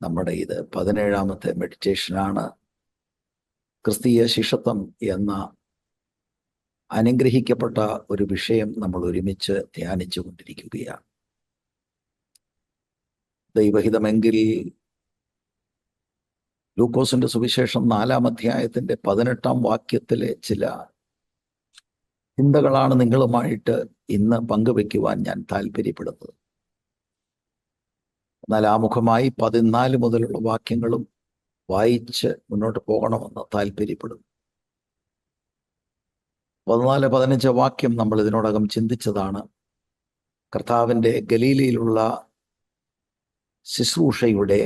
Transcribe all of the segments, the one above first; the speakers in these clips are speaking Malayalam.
നമ്മുടെ ഇത് 17ാമത്തെ മെഡിറ്റേഷനാണ്. ക്രിസ്തീയ ശിഷ്യത്വം എന്ന അനുഗ്രഹിക്കപ്പെട്ട ഒരു വിഷയം നമ്മൾ ഒരുമിച്ച് ധ്യാനിച്ചു കൊണ്ടിരിക്കുകയാണ്. ദൈവഹിതമെങ്കിൽ ലൂക്കോസിന്റെ സുവിശേഷം 4-ാം അധ്യായത്തിന്റെ 18-ാം വാക്യത്തിലെ ചില ചിന്തകളാണ് നിങ്ങളുമായിട്ട് ഇന്ന് പങ്കുവെക്കുവാൻ ഞാൻ താല്പര്യപ്പെടുന്നത്. എന്നാൽ ആമുഖമായി 14 മുതലുള്ള വാക്യങ്ങളും വായിച്ച് മുന്നോട്ട് പോകണമെന്ന് താല്പര്യപ്പെടുന്നു. 14-15 വാക്യം നമ്മൾ ഇതിനോടകം ചിന്തിച്ചതാണ്. കർത്താവിൻ്റെ ഗലീലയിലുള്ള ശുശ്രൂഷയുടെ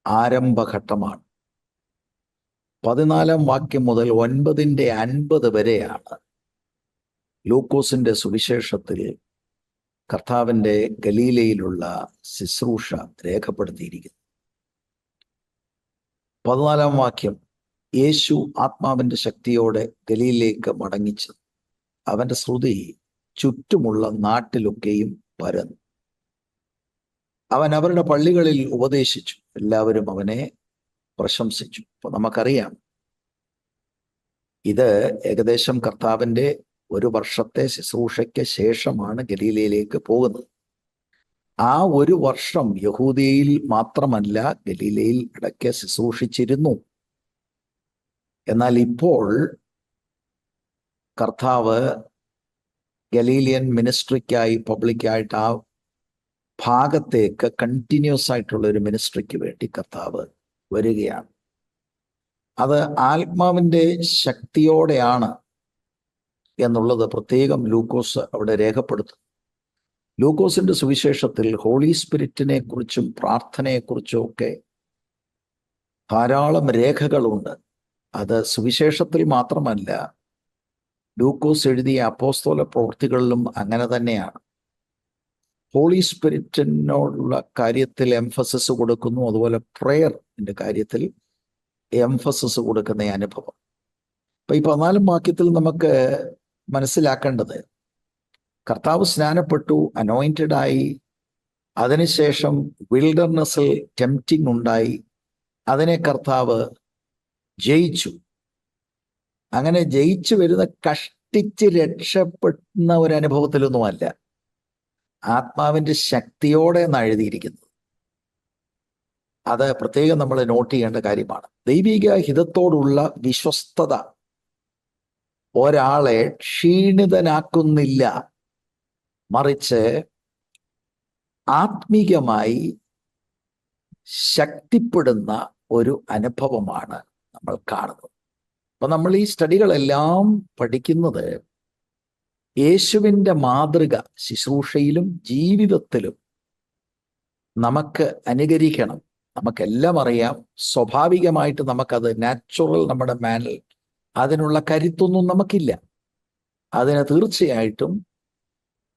ആരംഭഘട്ടമാണ്. 14-ാം വാക്യം മുതൽ 9-50 വരെയാണ് ലൂക്കോസിന്റെ സുവിശേഷത്തിൽ കർത്താവിൻ്റെ ഗലീലയിലുള്ള ശുശ്രൂഷ രേഖപ്പെടുത്തിയിരിക്കുന്നു. 14-ാം വാക്യം, യേശു ആത്മാവിൻ്റെ ശക്തിയോടെ ഗലീലയിലേക്ക് മടങ്ങിച്ചു. അവൻ്റെ ശ്രുതി ചുറ്റുമുള്ള നാട്ടിലൊക്കെയും പരന്നു. അവൻ അവരുടെ പള്ളികളിൽ ഉപദേശിച്ചു. എല്ലാവരും അവനെ പ്രശംസിച്ചു. അപ്പൊ നമുക്കറിയാം, ഇത് ഏകദേശം കർത്താവിൻ്റെ 1 വർഷത്തെ ശുശ്രൂഷയ്ക്ക് ശേഷമാണ് ഗലീലയിലേക്ക് പോകുന്നത്. ആ 1 വർഷം യഹൂദിയയിൽ മാത്രമല്ല, ഗലീലയിൽ ഇടയ്ക്ക് ശുശ്രൂഷിച്ചിരുന്നു. എന്നാൽ ഇപ്പോൾ കർത്താവ് ഗലീലിയൻ മിനിസ്ട്രിക്കായി പബ്ലിക്കായിട്ട് ആ ഭാഗത്തേക്ക് കണ്ടിന്യൂസ് ആയിട്ടുള്ള ഒരു മിനിസ്ട്രിക്ക് വേണ്ടി കർത്താവ് വരികയാണ്. അത് ആത്മാവിൻ്റെ ശക്തിയോടെയാണ് എന്നുള്ളത് പ്രത്യേകം ലൂക്കോസ് അവിടെ രേഖപ്പെടുത്തും. ലൂക്കോസിന്റെ സുവിശേഷത്തിൽ ഹോളി സ്പിരിറ്റിനെ കുറിച്ചും പ്രാർത്ഥനയെക്കുറിച്ചും ഒക്കെ ധാരാളം രേഖകളുണ്ട്. അത് സുവിശേഷത്തിൽ മാത്രമല്ല, ലൂക്കോസ് എഴുതിയ അപ്പോസ്തല പ്രവൃത്തികളിലും അങ്ങനെ തന്നെയാണ്. ഹോളി സ്പിരിറ്റിനോടുള്ള കാര്യത്തിൽ എംഫസിസ് കൊടുക്കുന്നു, അതുപോലെ പ്രേയറിന്റെ കാര്യത്തിൽ എംഫസിസ് കൊടുക്കുന്ന അനുഭവം. അപ്പൊ ഈ 14-ാം വാക്യത്തിൽ നമുക്ക് മനസ്സിലാക്കേണ്ടത്, കർത്താവ് സ്നാനപ്പെട്ടു, അനോയിന്റഡ്-ആയി, അതിനുശേഷം വിൽഡർനെസ്സിൽ ടെംപ്റ്റിംഗ് ഉണ്ടായി, അതിനെ കർത്താവ് ജയിച്ചു. അങ്ങനെ ജയിച്ചു വരുന്ന കഷ്ടിച്ച് രക്ഷപ്പെടുന്ന ഒരു അനുഭവത്തിലൊന്നുമല്ല, ആത്മാവിൻ്റെ ശക്തിയോടെ എന്നാണ് എഴുതിയിരിക്കുന്നത്. അത് പ്രത്യേകം നമ്മൾ നോട്ട് ചെയ്യേണ്ട കാര്യമാണ്. ദൈവിക ഹിതത്തോടുള്ള വിശ്വസ്തത ഒരാളെ ക്ഷീണിതനാക്കുന്നില്ല, മറിച്ച് ആത്മീകമായി ശക്തിപ്പെടുന്ന ഒരു അനുഭവമാണ് നമ്മൾ കാണുന്നത്. അപ്പൊ നമ്മൾ ഈ സ്റ്റഡികളെല്ലാം പഠിക്കുന്നത് യേശുവിൻ്റെ മാതൃക ശുശ്രൂഷയിലും ജീവിതത്തിലും നമുക്ക് അനുകരിക്കണം. നമുക്കെല്ലാം അറിയാം, സ്വാഭാവികമായിട്ട് നമുക്കത് നാച്ചുറൽ, നമ്മുടെ മാനിൽ അതിനുള്ള കരുത്തൊന്നും നമുക്കില്ല. അതിന് തീർച്ചയായിട്ടും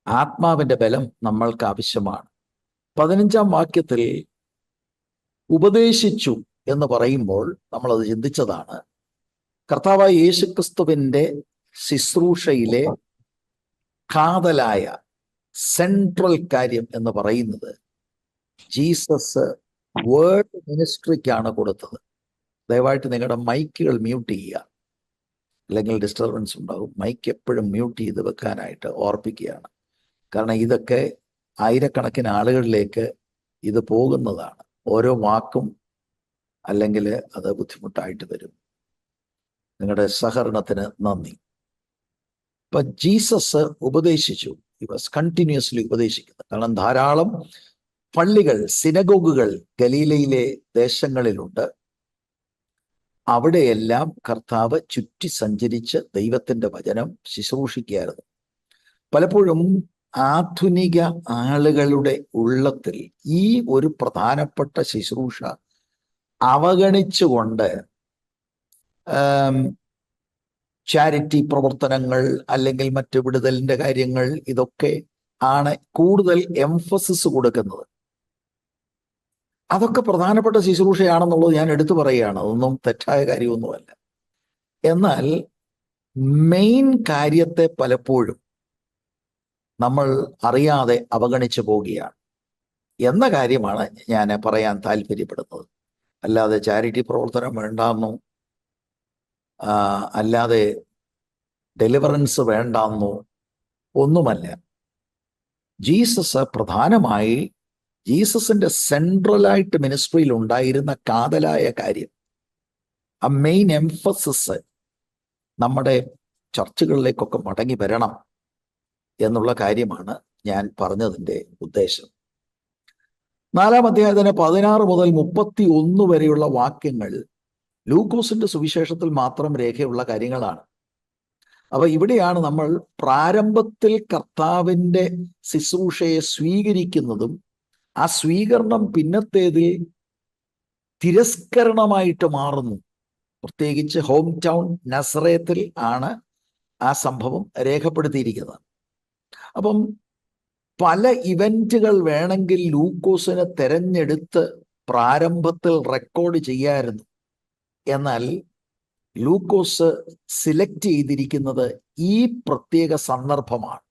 ആത്മാവിൻ്റെ ബലം നമ്മൾക്ക് ആവശ്യമാണ്. 15-ാം വാക്യത്തിൽ ഉപദേശിച്ചു എന്ന് പറയുമ്പോൾ നമ്മളത് ചിന്തിച്ചതാണ്. കർത്താവായ യേശുക്രിസ്തുവിൻ്റെ ശുശ്രൂഷയിലെ കാതലായ സെൻട്രൽ കാര്യം എന്ന് പറയുന്നത് ജീസസ് വേർഡ് മിനിസ്ട്രിക്കാണ് കൊടുത്തത്. ദയവായിട്ട് നിങ്ങളുടെ മൈക്കുകൾ മ്യൂട്ട് ചെയ്യുക, അല്ലെങ്കിൽ ഡിസ്റ്റർബൻസ് ഉണ്ടാകും. മൈക്ക് എപ്പോഴും മ്യൂട്ട് ചെയ്ത് വെക്കാനായിട്ട് ഓർപ്പിക്കുകയാണ്. കാരണം ഇതൊക്കെ ആയിരക്കണക്കിന് ആളുകളിലേക്ക് ഇത് പോകുന്നതാണ്. ഓരോ വാക്കും അല്ലെങ്കിൽ അത് ബുദ്ധിമുട്ടായിട്ട് വരും. നിങ്ങളുടെ സഹകരണത്തിന് നന്ദി. ഇപ്പൊ ജീസസ് ഉപദേശിച്ചു. ഹി വാസ് കണ്ടിന്യൂസ്ലി ഉപദേശിക്കുന്നത്. കാരണം ധാരാളം പള്ളികൾ, സിനഗോഗുകൾ ഗലീലയിലെ ദേശങ്ങളിലുണ്ട്. അവിടെയെല്ലാം കർത്താവ് ചുറ്റി സഞ്ചരിച്ച് ദൈവത്തിൻ്റെ വചനം ശുശ്രൂഷിക്കുകയായിരുന്നു. പലപ്പോഴും ആധുനിക ആളുകളുടെ ഉള്ളത്തിൽ ഈ ഒരു പ്രധാനപ്പെട്ട ശുശ്രൂഷ അവഗണിച്ചുകൊണ്ട് ചാരിറ്റി പ്രവർത്തനങ്ങൾ അല്ലെങ്കിൽ മറ്റ് വിടുതലിൻ്റെ കാര്യങ്ങൾ, ഇതൊക്കെ ആണ് കൂടുതൽ എംഫസിസ് കൊടുക്കുന്നത്. അതൊക്കെ പ്രധാനപ്പെട്ട ശുശ്രൂഷയാണെന്നുള്ളത് ഞാൻ എടുത്തു പറയുകയാണ്. അതൊന്നും തെറ്റായ കാര്യമൊന്നുമല്ല. എന്നാൽ മെയിൻ കാര്യത്തെ പലപ്പോഴും നമ്മൾ അറിയാതെ അവഗണിച്ചു പോവുകയാണ്. എന്ന കാര്യമാണ് ഞാൻ പറയാൻ താല്പര്യപ്പെടുന്നത്. അല്ലാതെ ചാരിറ്റി പ്രവർത്തനം വേണ്ടാന്നോ, അല്ലാതെ ഡെലിവറൻസ് വേണ്ടാന്നോ ഒന്നുമല്ല. ജീസസ് പ്രധാനമായി ജീസസിന്റെ സെൻട്രലായിട്ട് മിനിസ്ട്രിയിൽ ഉണ്ടായിരുന്ന കാതലായ കാര്യം, ആ മെയിൻ എംഫസിസ് നമ്മുടെ ചർച്ചകളിലേക്കൊക്കെ മടങ്ങി വരണം എന്നുള്ള കാര്യമാണ് ഞാൻ പറഞ്ഞതിൻ്റെ ഉദ്ദേശം. 4-ാം അധ്യായത്തിന് 16 മുതൽ 31 വരെയുള്ള വാക്യങ്ങൾ ലൂക്കോസിന്റെ സുവിശേഷത്തിൽ മാത്രം രേഖയുള്ള കാര്യങ്ങളാണ്. അപ്പൊ ഇവിടെയാണ് നമ്മൾ പ്രാരംഭത്തിൽ കർത്താവിൻ്റെ ശുശ്രൂഷയെ സ്വീകരിക്കുന്നതും ആ സ്വീകരണം പിന്നത്തേതിൽ തിരസ്കരണമായിട്ട് മാറുന്നു. പ്രത്യേകിച്ച് ഹോം ടൗൺ നസറേത്തിൽ ആണ് ആ സംഭവം രേഖപ്പെടുത്തിയിരിക്കുന്നത്. അപ്പം പല ഇവന്റുകൾ വേണമെങ്കിൽ ലൂക്കോസിനെ തെരഞ്ഞെടുത്ത് പ്രാരംഭത്തിൽ റെക്കോർഡ് ചെയ്യാമായിരുന്നു. എന്നാൽ ലൂക്കോസ് സിലക്ട് ചെയ്തിരിക്കുന്നത് ഈ പ്രത്യേക സന്ദർഭമാണ്.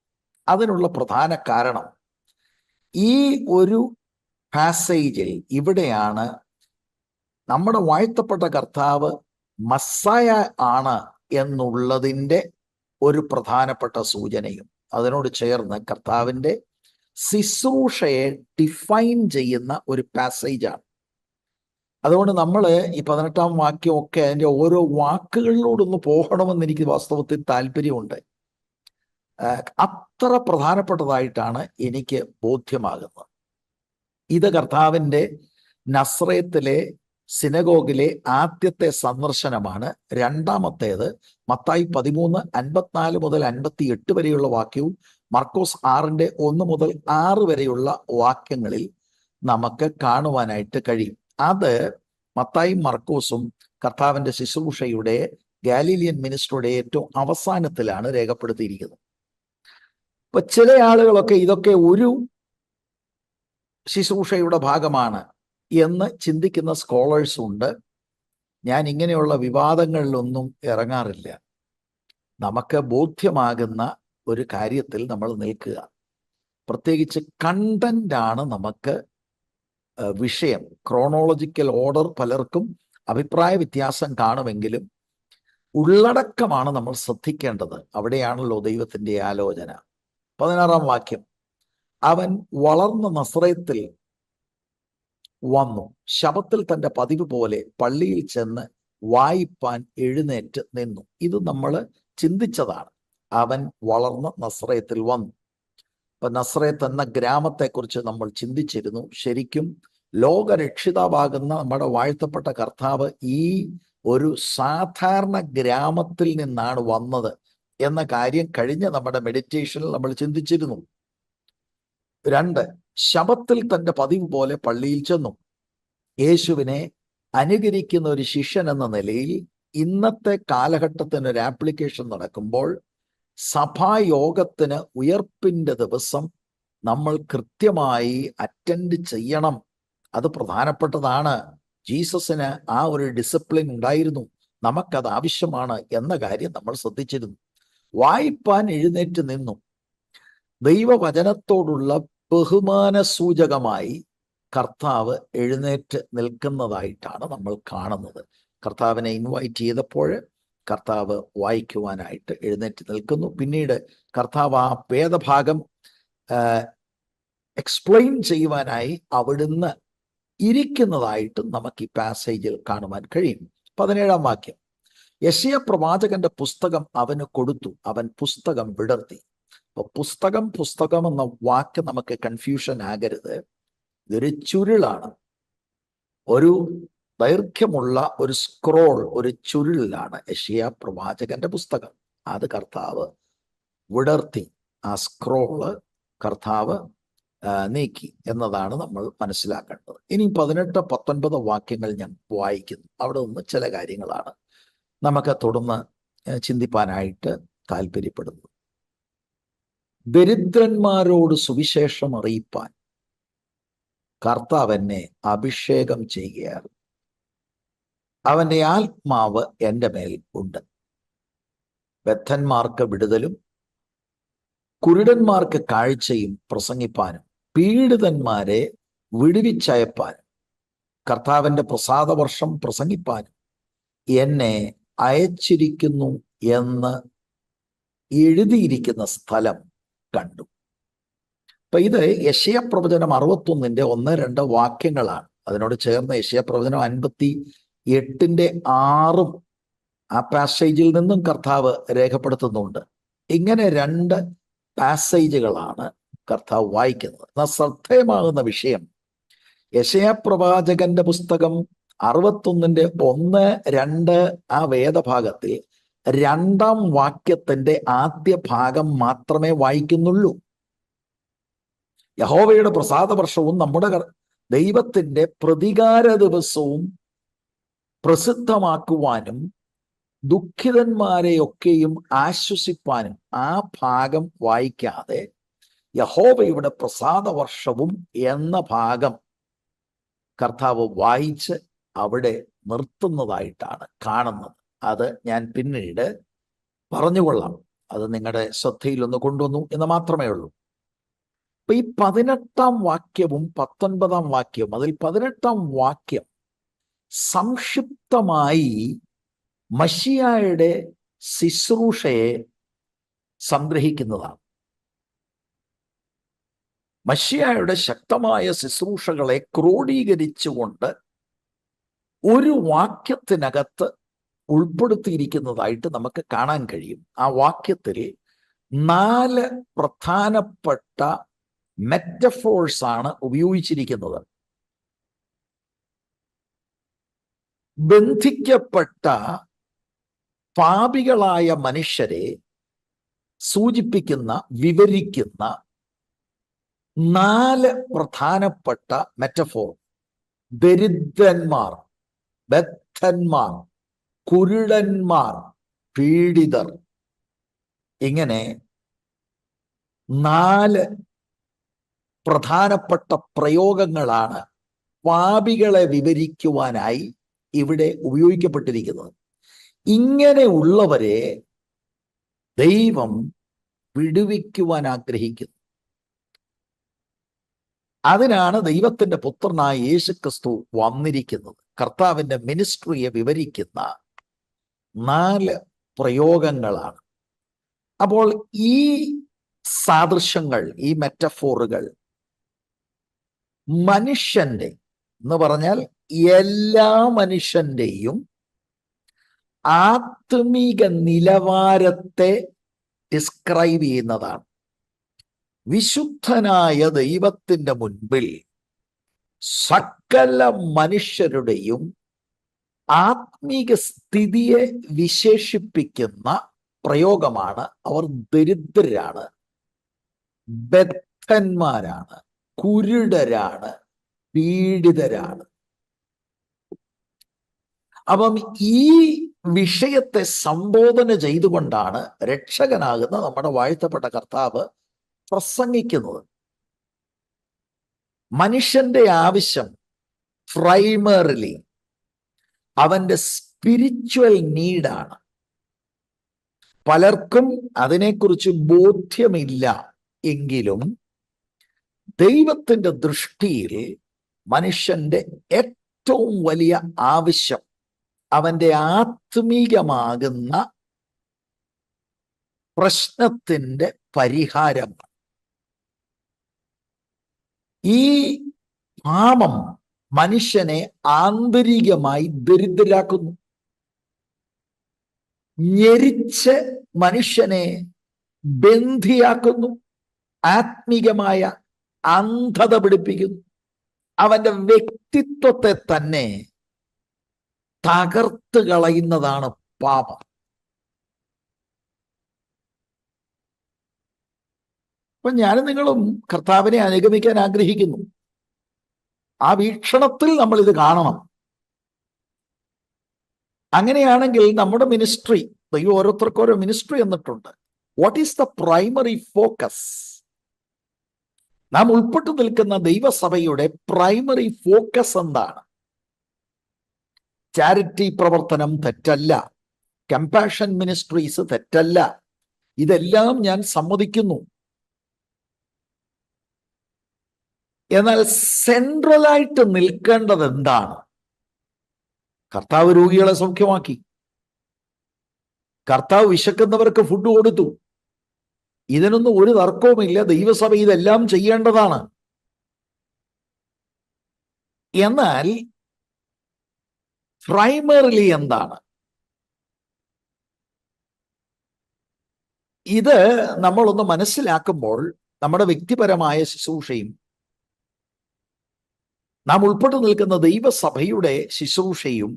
അതിനുള്ള പ്രധാന കാരണം ഈ ഒരു പാസേജിൽ ഇവിടെയാണ് നമ്മുടെ വാഴ്ത്തപ്പെട്ട കർത്താവ് മസ്സായ ആണ് എന്നുള്ളതിൻ്റെ ഒരു പ്രധാനപ്പെട്ട സൂചനയും അതിനോട് ചേർന്ന് കർത്താവിൻ്റെ ശുശ്രൂഷയെ ഡിഫൈൻ ചെയ്യുന്ന ഒരു പാസേജാണ്. അതുകൊണ്ട് നമ്മൾ ഈ 18-ാം വാക്യമൊക്കെ അതിൻ്റെ ഓരോ വാക്കുകളിലൂടൊന്ന് പോകണമെന്ന് എനിക്ക് വാസ്തവത്തിൽ താല്പര്യമുണ്ട്. അത്ര പ്രധാനപ്പെട്ടതായിട്ടാണ് എനിക്ക് ബോധ്യമാകുന്നത്. ഇത് കർത്താവിൻ്റെ നസ്രയത്തിലെ സിനഗോഗിലെ ആദ്യത്തെ സന്ദർശനമാണ്. രണ്ടാമത്തേത് മത്തായി 13:54 മുതൽ 58 വരെയുള്ള വാക്യവും മർക്കോസ് 6:1 മുതൽ 6 വരെയുള്ള വാക്യങ്ങളിൽ നമുക്ക് കാണുവാനായിട്ട് കഴിയും. അത് മത്തായും മർക്കോസും കർത്താവിൻ്റെ ശുശ്രൂഷയുടെ ഗാലീലിയൻ മിനിസ്ട്രിയുടെ ഏറ്റവും അവസാനത്തിലാണ് രേഖപ്പെടുത്തിയിരിക്കുന്നത്. ഇപ്പൊ ചില ആളുകളൊക്കെ ഇതൊക്കെ ഒരു ശുശ്രൂഷയുടെ ഭാഗമാണ് എന്ന് ചിന്തിക്കുന്ന സ്കോളേഴ്സും ഉണ്ട്. ഞാൻ ഇങ്ങനെയുള്ള വിവാദങ്ങളിലൊന്നും ഇറങ്ങാറില്ല. നമുക്ക് ബോധ്യമാകുന്ന ഒരു കാര്യത്തിൽ നമ്മൾ നിൽക്കുക. പ്രത്യേകിച്ച് കണ്ടന്റാണ് നമുക്ക് വിഷയം. ക്രോണോളജിക്കൽ ഓർഡർ പലർക്കും അഭിപ്രായ വ്യത്യാസം കാണുമെങ്കിലും ഉള്ളടക്കമാണ് നമ്മൾ ശ്രദ്ധിക്കേണ്ടത്. അവിടെയാണല്ലോ ദൈവത്തിൻ്റെ ആലോചന. 16-ാം വാക്യം, അവൻ വളർന്ന നസ്രയത്തിൽ വന്നു, ശബത്തിൽ തൻ്റെ പതിവ് പോലെ പള്ളിയിൽ ചെന്ന് വായിപ്പാൻ എഴുന്നേറ്റ് നിന്നു. ഇത് നമ്മൾ ചിന്തിച്ചതാണ്. അവൻ വളർന്ന നസ്രയത്തിൽ വന്നു. ഇപ്പൊ നസ്രയത്ത് എന്ന ഗ്രാമത്തെക്കുറിച്ച് നമ്മൾ ചിന്തിച്ചിരുന്നു. ശരിക്കും ലോകരക്ഷിതാവാകുന്ന നമ്മുടെ വാഴ്ത്തപ്പെട്ട കർത്താവ് ഈ ഒരു സാധാരണ ഗ്രാമത്തിൽ നിന്നാണ് വന്നത് എന്ന കാര്യം കഴിഞ്ഞ നമ്മുടെ മെഡിറ്റേഷനിൽ നമ്മൾ ചിന്തിച്ചിരുന്നു. 2, ശബത്തിൽ തൻ്റെ പതിവ് പോലെ പള്ളിയിൽ ചെന്നു. യേശുവിനെ അനുകരിക്കുന്ന ഒരു ശിഷ്യൻ എന്ന നിലയിൽ ഇന്നത്തെ കാലഘട്ടത്തിന് ഒരു ആപ്ലിക്കേഷൻ നടക്കുമ്പോൾ സഭായോഗത്തിന് ഉയർപ്പിൻ്റെ ദിവസം നമ്മൾ കൃത്യമായി അറ്റൻഡ് ചെയ്യണം. അത് പ്രധാനപ്പെട്ടതാണ്. ജീസസിന് ആ ഒരു ഡിസിപ്ലിൻ ഉണ്ടായിരുന്നു. നമുക്കത് ആവശ്യമാണ് എന്ന കാര്യം നമ്മൾ ശ്രദ്ധിച്ചിരുന്നു. വായിപ്പാൻ എഴുന്നേറ്റ് നിന്നു. ദൈവവചനത്തോടുള്ള ബഹുമാന സൂചകമായി കർത്താവ് എഴുന്നേറ്റ് നിൽക്കുന്നതായിട്ടാണ് നമ്മൾ കാണുന്നത്. കർത്താവിനെ ഇൻവൈറ്റ് ചെയ്തപ്പോൾ കർത്താവ് വായിക്കുവാനായിട്ട് എഴുന്നേറ്റ് നിൽക്കുന്നു. പിന്നീട് കർത്താവ് ആ വേദഭാഗം എക്സ്പ്ലെയിൻ ചെയ്യുവാനായി അവിടുന്ന് ഇരിക്കുന്നതായിട്ട് നമുക്ക് ഈ പാസേജിൽ കാണുവാൻ കഴിയും. 17-ാം വാക്യം, യെശയ്യാ പ്രവാചകന്റെ പുസ്തകം അവന് കൊടുത്തു, അവൻ പുസ്തകം വിടർത്തി. അപ്പൊ പുസ്തകം എന്ന വാക്ക് നമുക്ക് കൺഫ്യൂഷൻ ആകരുത്. ഇതൊരു ചുരുളാണ്. ഒരു ദൈർഘ്യമുള്ള ഒരു സ്ക്രോൾ, ഒരു ചുരുളിലാണ് യെശയ്യാ പ്രവാചകന്റെ പുസ്തകം. അത് കർത്താവ് വിടർത്തി. ആ സ്ക്രോള് കർത്താവ് നീക്കി എന്നതാണ് നമ്മൾ മനസ്സിലാക്കേണ്ടത്. ഇനി 18-19 വാക്യങ്ങൾ ഞാൻ വായിക്കുന്നു. അവിടെ നിന്ന് ചില കാര്യങ്ങളാണ് നമുക്ക് തുടർന്ന് ചിന്തിപ്പാനായിട്ട് താല്പര്യപ്പെടുന്നത്. ദരിദ്രന്മാരോട് സുവിശേഷം അറിയിപ്പാൻ കർത്താവ് എന്നെ അഭിഷേകം ചെയ്യുകയാണ്. അവൻ്റെ ആത്മാവ് എൻ്റെ മേൽ ഉണ്ട്. ബദ്ധന്മാർക്ക് വിടുതലും കുരുടന്മാർക്ക് കാഴ്ചയും പ്രസംഗിപ്പാനും പീഡിതന്മാരെ വിടുവിച്ചയപ്പാനും കർത്താവിൻ്റെ പ്രസാദവർഷം പ്രസംഗിപ്പാനും എന്നെ അയച്ചിരിക്കുന്നു എന്ന് എഴുതിയിരിക്കുന്ന സ്ഥലം കണ്ടു. അപ്പൊ ഇത് യെശയ്യാ പ്രവചനം 61 1-2 വാക്യങ്ങളാണ്. അതിനോട് ചേർന്ന് യെശയ്യാ പ്രവചനം 58:6 ആ പാസേജിൽ നിന്നും കർത്താവ് രേഖപ്പെടുത്തുന്നുണ്ട്. ഇങ്ങനെ 2 പാസേജുകളാണ് കർത്താവ് വായിക്കുന്നത്. എന്നാൽ ശ്രദ്ധേയമാകുന്ന വിഷയം യെശയ്യാ പ്രവാചകന്റെ പുസ്തകം 61:1-2 ആ വേദഭാഗത്തിൽ 2-ാം വാക്യത്തിന്റെ ആദ്യ ഭാഗം മാത്രമേ വായിക്കുന്നുള്ളൂ. യഹോവയുടെ പ്രസാദവർഷവും നമ്മുടെ ദൈവത്തിന്റെ പ്രതികാര ദിവസവും പ്രസിദ്ധമാക്കുവാനും ദുഃഖിതന്മാരെയൊക്കെയും ആശ്വസിപ്പാനും ആ ഭാഗം വായിക്കാതെ യഹോവയുടെ പ്രസാദവർഷവും എന്ന ഭാഗം കർത്താവ് വായിച്ച് അവിടെ നിർത്തുന്നതായിട്ടാണ് കാണുന്നത്. അത് ഞാൻ പിന്നീട് പറഞ്ഞുകൊള്ളാം. അത് നിങ്ങളുടെ ശ്രദ്ധയിൽ ഒന്ന് കൊണ്ടുവന്നു എന്ന് മാത്രമേ ഉള്ളൂ. അപ്പൊ ഈ 18-ാം വാക്യവും 19-ാം വാക്യവും, അതിൽ 18-ാം വാക്യം സംക്ഷിപ്തമായി മശിഹായുടെ ശുശ്രൂഷയെ സംഗ്രഹിക്കുന്നതാണ്. മശിഹായുടെ ശക്തമായ ശുശ്രൂഷകളെ ക്രോഡീകരിച്ചുകൊണ്ട് ഒരു വാക്യത്തിനകത്ത് ഉൾപ്പെടുത്തിയിരിക്കുന്നതായിട്ട് നമുക്ക് കാണാൻ കഴിയും. ആ വാക്യത്തിൽ 4 പ്രധാനപ്പെട്ട മെറ്റഫോഴ്സ് ആണ് ഉപയോഗിച്ചിരിക്കുന്നത്. ബന്ധിക്കപ്പെട്ട പാപികളായ മനുഷ്യരെ സൂചിപ്പിക്കുന്ന, വിവരിക്കുന്ന 4 പ്രധാനപ്പെട്ട മെറ്റഫോർ: ദരിദ്രന്മാർ, ബദ്ധന്മാർ, കുരുടന്മാർ, പീഡിതർ. ഇങ്ങനെ 4 പ്രധാനപ്പെട്ട പ്രയോഗങ്ങളാണ് പാപികളെ വിവരിക്കുവാനായി ഇവിടെ ഉപയോഗിക്കപ്പെട്ടിരിക്കുന്നത്. ഇങ്ങനെയുള്ളവരെ ദൈവം വിടുവിക്കുവാൻ ആഗ്രഹിക്കുന്നു. അതിനാണ് ദൈവത്തിന്റെ പുത്രനായ യേശുക്രിസ്തു വന്നിരിക്കുന്നത്. കർത്താവിന്റെ മിനിസ്ട്രിയെ വിവരിക്കുന്ന 4 പ്രയോഗങ്ങളാണ്. അപ്പോൾ ഈ സാദൃശ്യങ്ങൾ, ഈ മെറ്റഫോറുകൾ മനുഷ്യന്റെ എന്ന് പറഞ്ഞാൽ എല്ലാ മനുഷ്യന്റെയും ആത്മീക നിലവാരത്തെ ഡിസ്ക്രൈബ് ചെയ്യുന്നതാണ്. വിശുദ്ധനായ ദൈവത്തിന്റെ മുൻപിൽ സകല മനുഷ്യരുടെയും ആത്മീക സ്ഥിതിയെ വിശേഷിപ്പിക്കുന്ന പ്രയോഗമാണ്. അവർ ദരിദ്രരാണ്, ബദ്ധന്മാരാണ്, കുരുടരാണ്, പീഡിതരാണ്. അപ്പം ഈ വിഷയത്തെ സംബോധന ചെയ്തുകൊണ്ടാണ് രക്ഷകനാകുന്ന നമ്മുടെ വാഴ്ത്തപ്പെട്ട കർത്താവ് പ്രസംഗിക്കുന്നത്. മനുഷ്യന്റെ ആവശ്യം പ്രൈമറിലി അവന്റെ സ്പിരിച്വൽ നീഡാണ്. പലർക്കും അതിനെക്കുറിച്ച് ബോധ്യമില്ല എങ്കിലും ദൈവത്തിന്റെ ദൃഷ്ടിയിൽ മനുഷ്യന്റെ ഏറ്റവും വലിയ ആവശ്യം അവന്റെ ആത്മീകമാകുന്ന പ്രശ്നത്തിന്റെ പരിഹാരമാണ്. ഈ പാപം മനുഷ്യനെ ആന്തരികമായി ദരിദ്രരാക്കുന്നു, ഞെരിച്ച് മനുഷ്യനെ ബന്ധിയാക്കുന്നു, ആത്മീകമായ അന്ധത പിടിപ്പിക്കുന്നു, അവന്റെ വ്യക്തിത്വത്തെ തന്നെ തകർത്ത് കളയുന്നതാണ് പാപം. അപ്പൊ ഞാനും നിങ്ങളും കർത്താവിനെ അനുഗമിക്കാൻ ആഗ്രഹിക്കുന്നു. ആ വീക്ഷണത്തിൽ നമ്മൾ ഇത് കാണണം. അങ്ങനെയാണെങ്കിൽ നമ്മുടെ മിനിസ്ട്രി, ദൈവം ഓരോരുത്തർക്കും ഓരോ മിനിസ്ട്രി എന്നിട്ടുണ്ട്. What is the primary focus? നാം ഉൾപ്പെട്ടു നിൽക്കുന്ന ദൈവസഭയുടെ പ്രൈമറി ഫോക്കസ് എന്താണ്? ചാരിറ്റി പ്രവർത്തനം തെറ്റല്ല, കമ്പാഷൻ മിനിസ്ട്രീസ് തെറ്റല്ല, ഇതെല്ലാം ഞാൻ സമ്മതിക്കുന്നു. എന്നാൽ സെൻട്രലായിട്ട് നിൽക്കേണ്ടത് എന്താണ്? കർത്താവ് രോഗികളെ സൗഖ്യമാക്കി, കർത്താവ് വിശക്കുന്നവർക്ക് ഫുഡ് കൊടുത്തു. ഇതിനൊന്നും ഒരു തർക്കവുമില്ല. ദൈവസഭ ഇതെല്ലാം ചെയ്യേണ്ടതാണ്. എന്നാൽ പ്രൈമറിലി എന്താണ്? ഇത് നമ്മളൊന്ന് മനസ്സിലാക്കുമ്പോൾ നമ്മുടെ വ്യക്തിപരമായ ശുശ്രൂഷയും നാം ഉൾപ്പെട്ടു നിൽക്കുന്ന ദൈവസഭയുടെ ശുശ്രൂഷയും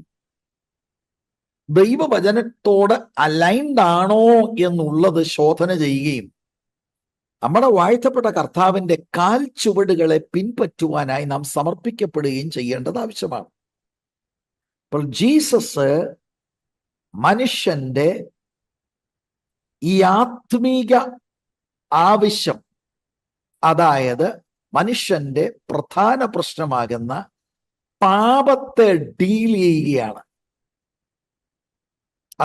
ദൈവവചനത്തോട് അലൈൻഡ് ആണോ എന്നുള്ളത് ശോധന ചെയ്യുകയും നമ്മുടെ വാഴ്ത്തപ്പെട്ട കർത്താവിന്റെ കാൽ ചുവടുകളെ പിൻപറ്റുവാനായി നാം സമർപ്പിക്കപ്പെടുകയും ചെയ്യേണ്ടത് ആവശ്യമാണ്. അപ്പോൾ ജീസസ് മനുഷ്യന്റെ ഈ ആത്മീക ആവശ്യം, അതായത് മനുഷ്യന്റെ പ്രധാന പ്രശ്നമാകുന്ന പാപത്തെ ഡീൽ ചെയ്യുകയാണ്.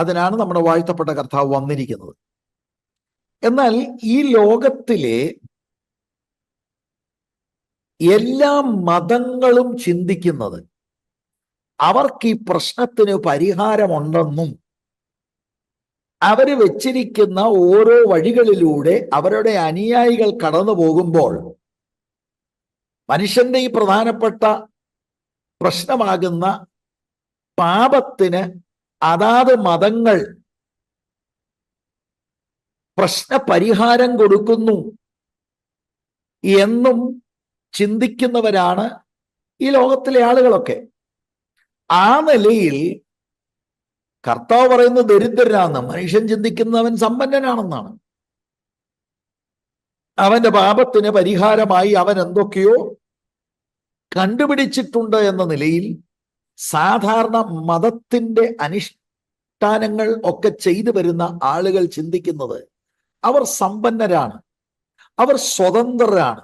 അതിനാണ് നമ്മുടെ വാഴ്ത്തപ്പെട്ട കർത്താവ് വന്നിരിക്കുന്നത്. എന്നാൽ ഈ ലോകത്തിലെ എല്ലാ മതങ്ങളും ചിന്തിക്കുന്നത് അവർക്ക് ഈ പ്രശ്നത്തിന് പരിഹാരമുണ്ടെന്നും അവര് വെച്ചിരിക്കുന്ന ഓരോ വഴികളിലൂടെ അവരുടെ അനുയായികൾ കടന്നു പോകുമ്പോൾ മനുഷ്യന്റെ ഈ പ്രധാനപ്പെട്ട പ്രശ്നമാകുന്ന പാപത്തിന് അതാത് മതങ്ങൾ പ്രശ്ന പരിഹാരം കൊടുക്കുന്നു എന്നും ചിന്തിക്കുന്നവരാണ് ഈ ലോകത്തിലെ ആളുകളൊക്കെ. ആ നിലയിൽ കർത്താവ് പറയുന്നത് ദരിദ്രനാണ്, മനുഷ്യൻ ചിന്തിക്കുന്നവൻ സമ്പന്നനാണെന്നാണ്. അവന്റെ പാപത്തിന് പരിഹാരമായി അവൻ എന്തൊക്കെയോ കണ്ടുപിടിച്ചിട്ടുണ്ട് എന്ന നിലയിൽ സാധാരണ മതത്തിന്റെ അനുഷ്ഠാനങ്ങൾ ഒക്കെ ചെയ്തു വരുന്ന ആളുകൾ ചിന്തിക്കുന്നത് അവർ സമ്പന്നരാണ്, അവർ സ്വതന്ത്രരാണ്,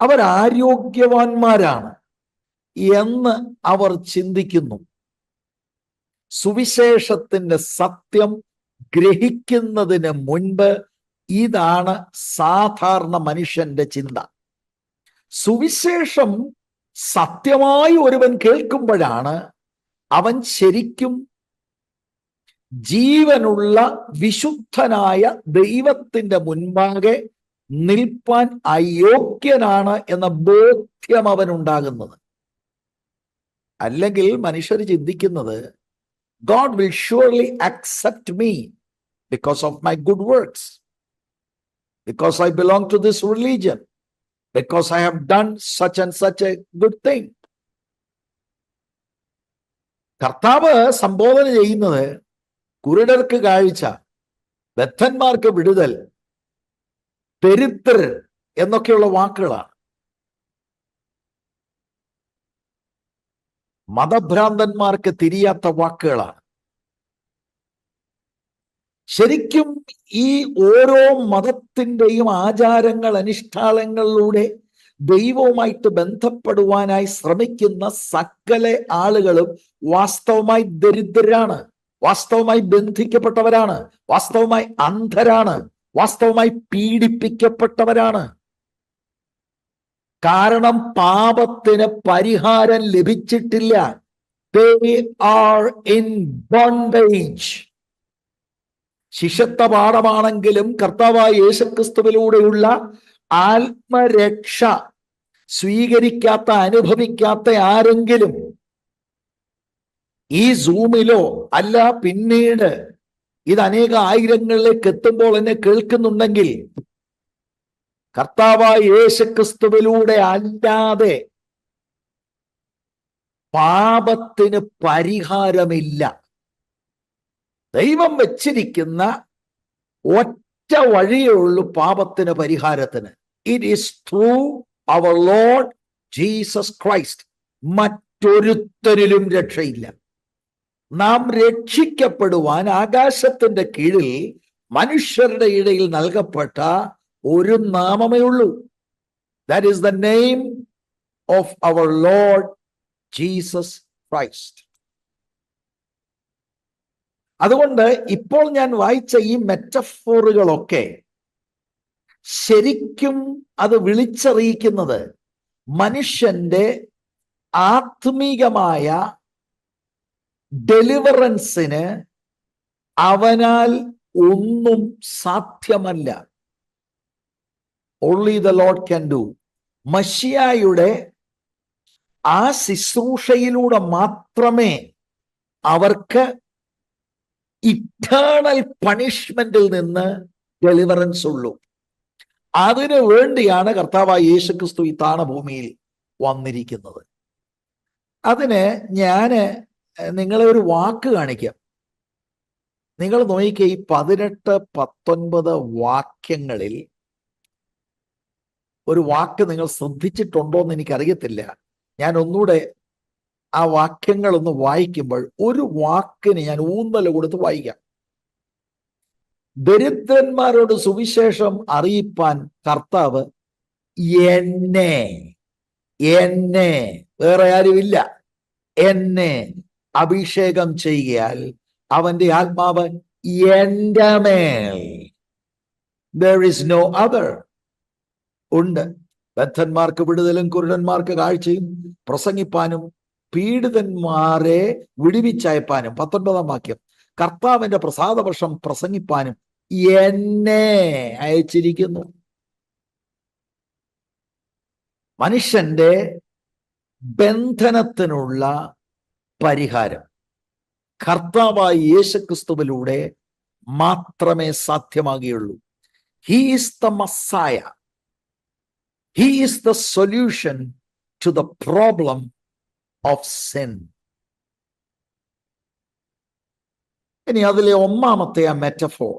അവർ ആരോഗ്യവാന്മാരാണ് എന്ന് അവർ ചിന്തിക്കുന്നു. സുവിശേഷത്തിന്റെ സത്യം ഗ്രഹിക്കുന്നതിന് മുൻപ് ഇതാണ് സാധാരണ മനുഷ്യന്റെ ചിന്ത. സുവിശേഷം സത്യമായി ഒരുവൻ കേൾക്കുമ്പോഴാണ് അവൻ ശരിക്കും ജീവനുള്ള വിശുദ്ധനായ ദൈവത്തിന്റെ മുൻപാകെ നിൽപ്പാൻ അയോഗ്യനാണ് എന്ന ബോധ്യം അവനുണ്ടാകുന്നത്. അല്ലെങ്കിൽ മനുഷ്യർ ചിന്തിക്കുന്നത് God will surely accept me because of my good works, because I belong to this religion, because I have done such and such a good thing. കർത്താവ് സംബോധന ചെയ്യുന്നത് കുരുടർക്ക് കാഴ്ച, ബദ്ധന്മാർക്ക് വിടുതൽ, ദരിദ്രർ എന്നൊക്കെയുള്ള വാക്കുകളാണ്. മതഭ്രാന്തന്മാർക്ക് തിരിയാത്ത വാക്കുകളാണ്. ശരിക്കും ഈ ഓരോ മതത്തിൻ്റെയും ആചാരങ്ങൾ അനുഷ്ഠാനങ്ങളിലൂടെ ദൈവവുമായിട്ട് ബന്ധപ്പെടുവാനായി ശ്രമിക്കുന്ന സകല ആളുകളും വാസ്തവമായി ദരിദ്രരാണ്, വാസ്തവമായി ബന്ധിക്കപ്പെട്ടവരാണ്, വാസ്തവമായി അന്ധരാണ്, വാസ്തവമായി പീഡിപ്പിക്കപ്പെട്ടവരാണ്. കാരണം പാപത്തിന് പരിഹാരം ലഭിച്ചിട്ടില്ല. They are in bondage. ശിഷ്യത്വ പാഠമാണെങ്കിലും കർത്താവായ യേശുക്രിസ്തുവിലൂടെയുള്ള ആത്മരക്ഷ സ്വീകരിക്കാത്ത, അനുഭവിക്കാത്ത ആരെങ്കിലും ഈ സൂമിലോ അല്ല പിന്നീട് ഇത് അനേക ആയിരങ്ങളിലേക്ക് എത്തുമ്പോൾ എന്നെ കേൾക്കുന്നുണ്ടെങ്കിൽ കർത്താവായ യേശുക്രിസ്തുവിലൂടെ അല്ലാതെ പാപത്തിന് പരിഹാരമില്ല. ദൈവം വെച്ചിരിക്കുന്ന ഒറ്റ വഴിയേ ഉള്ളൂ പാപത്തിന് പരിഹാരത്തിന്. It is through our Lord Jesus Christ. മറ്റൊരുത്തരിലും രക്ഷയില്ല. നാം രക്ഷിക്കപ്പെടുവാൻ ആകാശത്തിന്റെ കീഴിൽ മനുഷ്യരുടെ ഇടയിൽ നൽകപ്പെട്ട ഒരു നാമമേ ഉള്ളൂ. That is the name of our Lord Jesus Christ. അതുകൊണ്ട് ഇപ്പോൾ ഞാൻ വായിച്ച ഈ മെറ്റഫോറുകളൊക്കെ ശരിക്കും അത് വിളിച്ചറിയിക്കുന്നത് മനുഷ്യന്റെ ആത്മീകമായ ഡെലിവറൻസിന് അവനാൽ ഒന്നും സാധ്യമല്ല. Only the Lord can do. മശിയായുടെ ആ ശുശ്രൂഷയിലൂടെ മാത്രമേ അവർക്ക് ഇറ്റേണൽ പണിഷ്മെന്റിൽ നിന്ന് ഡെലിവറൻസ് ഉള്ളൂ. അതിനു വേണ്ടിയാണ് കർത്താവായ യേശുക്രിസ്തു ഈ താണഭൂമിയിൽ വന്നിരിക്കുന്നത്. അതിന് ഞാന് നിങ്ങളെ ഒരു വാക്ക് കാണിക്കാം. നിങ്ങൾ നോക്കിക്കേ, ഈ 18-19 വാക്യങ്ങളിൽ ഒരു വാക്ക് നിങ്ങൾ ശ്രദ്ധിച്ചിട്ടുണ്ടോ എന്ന് എനിക്കറിയത്തില്ല. ഞാൻ ഒന്നുകൂടെ ആ വാക്യങ്ങളൊന്ന് വായിക്കുമ്പോൾ ഒരു വാക്കിന് ഞാൻ ഊന്നൽ കൊടുത്ത് വായിക്കാം. ദരിദ്രന്മാരോട് സുവിശേഷം അറിയിപ്പാൻ കർത്താവ് എന്നെ വേറെ ആരുമില്ല എന്നെ അഭിഷേകം ചെയ്യാൽ അവന്റെ ആത്മാവ് എൻ്റെ മേൽ. there is no other. ഉണ്ട്. ബദ്ധന്മാർക്ക് വിടുതലും കുരുടന്മാർക്ക് കാഴ്ചയും പ്രസംഗിപ്പാനും പീഡിതന്മാരെ വിടുവിച്ചയപ്പാനും. 19 വാക്യം, കർത്താവിന്റെ പ്രസാദവർഷം പ്രസംഗിപ്പാനും എന്നെ അയച്ചിരിക്കുന്നു. മനുഷ്യന്റെ ബന്ധനത്തിനുള്ള പരിഹാരം കർത്താവായ യേശുക്രിസ്തുവിലൂടെ മാത്രമേ സാധ്യമാകുകയുള്ളൂ. He is the Messiah. He is the solution to the problem of sin. ഇനി അതിലെ ഒന്നാമത്തെ ആ മെറ്റഫോർ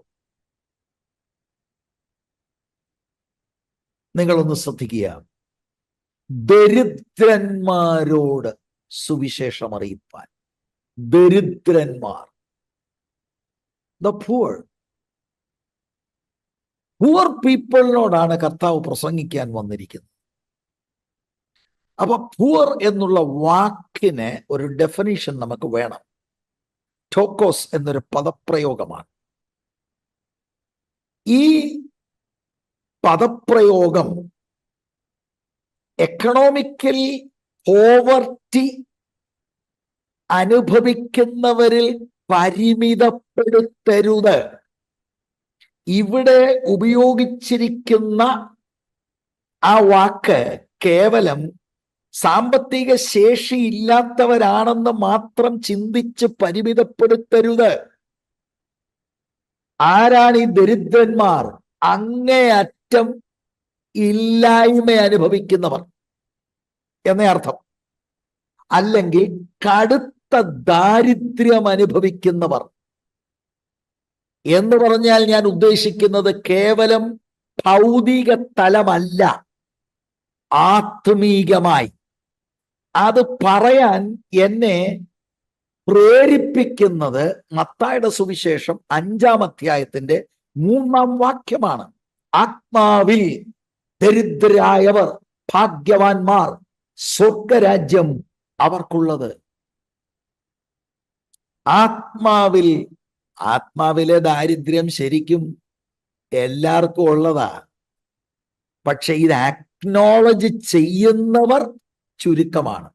നിങ്ങളൊന്ന് ശ്രദ്ധിക്കുക. ദരിദ്രന്മാരോട് സുവിശേഷം അറിയിപ്പാൻ. ദരിദ്രന്മാർ, ദ പൂർ പീപ്പിളിനോടാണ് കർത്താവ് പ്രസംഗിക്കാൻ വന്നിരിക്കുന്നത്. അപ്പൊ പൂർ എന്നുള്ള വാക്കിന് ഒരു ഡെഫിനിഷൻ നമുക്ക് വേണം. ടോക്കോസ് എന്നൊരു പദപ്രയോഗമാണ്. ഈ പദപ്രയോഗം എക്കണോമിക്കൽ പോവർട്ടി അനുഭവിക്കുന്നവരിൽ പരിമിതപ്പെടുത്തരുത്. ഇവിടെ ഉപയോഗിച്ചിരിക്കുന്ന ആ വാക്ക് കേവലം സാമ്പത്തിക ശേഷി ഇല്ലാത്തവരാണെന്ന് മാത്രം ചിന്തിച്ച് പരിമിതപ്പെടുത്തരുത്. ആരാണ് ഈ ദരിദ്രന്മാർ? അങ്ങേയറ്റം ഇല്ലായ്മ അനുഭവിക്കുന്നവർ എന്നേ അർത്ഥം. അല്ലെങ്കിൽ കടുത്ത ദാരിദ്ര്യം അനുഭവിക്കുന്നവർ എന്ന് പറഞ്ഞാൽ ഞാൻ ഉദ്ദേശിക്കുന്നത് കേവലം ഭൗതിക തലമല്ല, ആത്മീകമായി. അത് പറയാൻ എന്നെ പ്രേരിപ്പിക്കുന്നത് മത്തായിയുടെ സുവിശേഷം 5-ാം അധ്യായത്തിന്റെ 3-ാം വാക്യമാണ്. ആത്മാവിൽ ദരിദ്രരായവർ ഭാഗ്യവാന്മാർ, സ്വർഗരാജ്യം അവർക്കുള്ളത്. ആത്മാവിലെ ദാരിദ്ര്യം ശരിക്കും എല്ലാവർക്കും ഉള്ളതാ. പക്ഷെ ഇത് അക്നോളജ് ചെയ്യുന്നവർ ചുരുക്കമാണ്.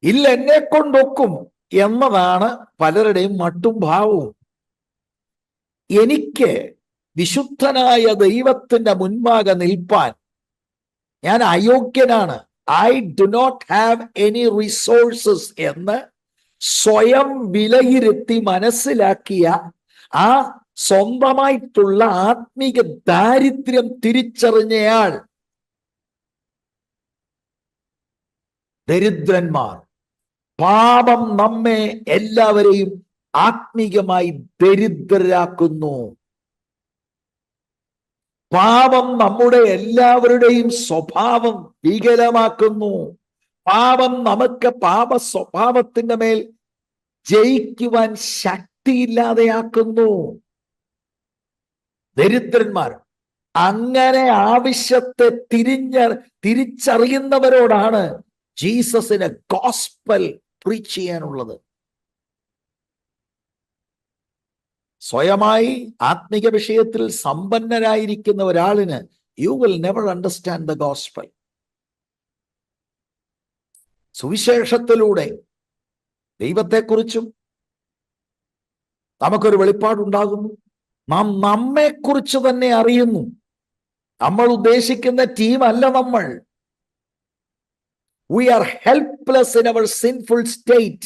ഇല്ല, എന്നെ കൊണ്ടൊക്കും എന്നതാണ് പലരുടെയും മട്ടും ഭാവവും. എനിക്ക് വിശുദ്ധനായ ദൈവത്തിന്റെ മുൻപാകെ നിൽപ്പാൻ ഞാൻ അയോഗ്യനാണ്, I do not have any resources എന്ന് സ്വയം വിലയിരുത്തി മനസ്സിലാക്കിയ ആ സ്വന്തമായിട്ടുള്ള ആത്മീക ദാരിദ്ര്യം തിരിച്ചറിഞ്ഞയാൾ ദരിദ്രന്മാർ. പാപം നമ്മെ എല്ലാവരെയും ആത്മീകമായി ദരിദ്രരാക്കുന്നു. പാപം നമ്മുടെ എല്ലാവരുടെയും സ്വഭാവം വികലമാക്കുന്നു. പാപം നമുക്ക് പാപ സ്വഭാവത്തിന്റെ മേൽ ജയിക്കുവാൻ ശക്തിയില്ലാതെയാക്കുന്നു. ദരിദ്രന്മാർ അങ്ങനെ ആവശ്യത്തെ തിരിച്ചറിയുന്നവരോടാണ് ജീസസിന് ഗോസ്പൽ പ്രീച്ച് ചെയ്യാനുള്ളത്. സ്വയമായി ആത്മിക വിഷയത്തിൽ സമ്പന്നരായിരിക്കുന്ന ഒരാളിന് you will never understand the gospel. സുവിശേഷത്തിലൂടെ ദൈവത്തെക്കുറിച്ചും നമുക്കൊരു വെളിപ്പാടുണ്ടാകുന്നു. നാം നമ്മെക്കുറിച്ച് തന്നെ അറിയുന്നു. നമ്മൾ ഉദ്ദേശിക്കുന്ന ടീമല്ല നമ്മൾ. We are helpless in our sinful state.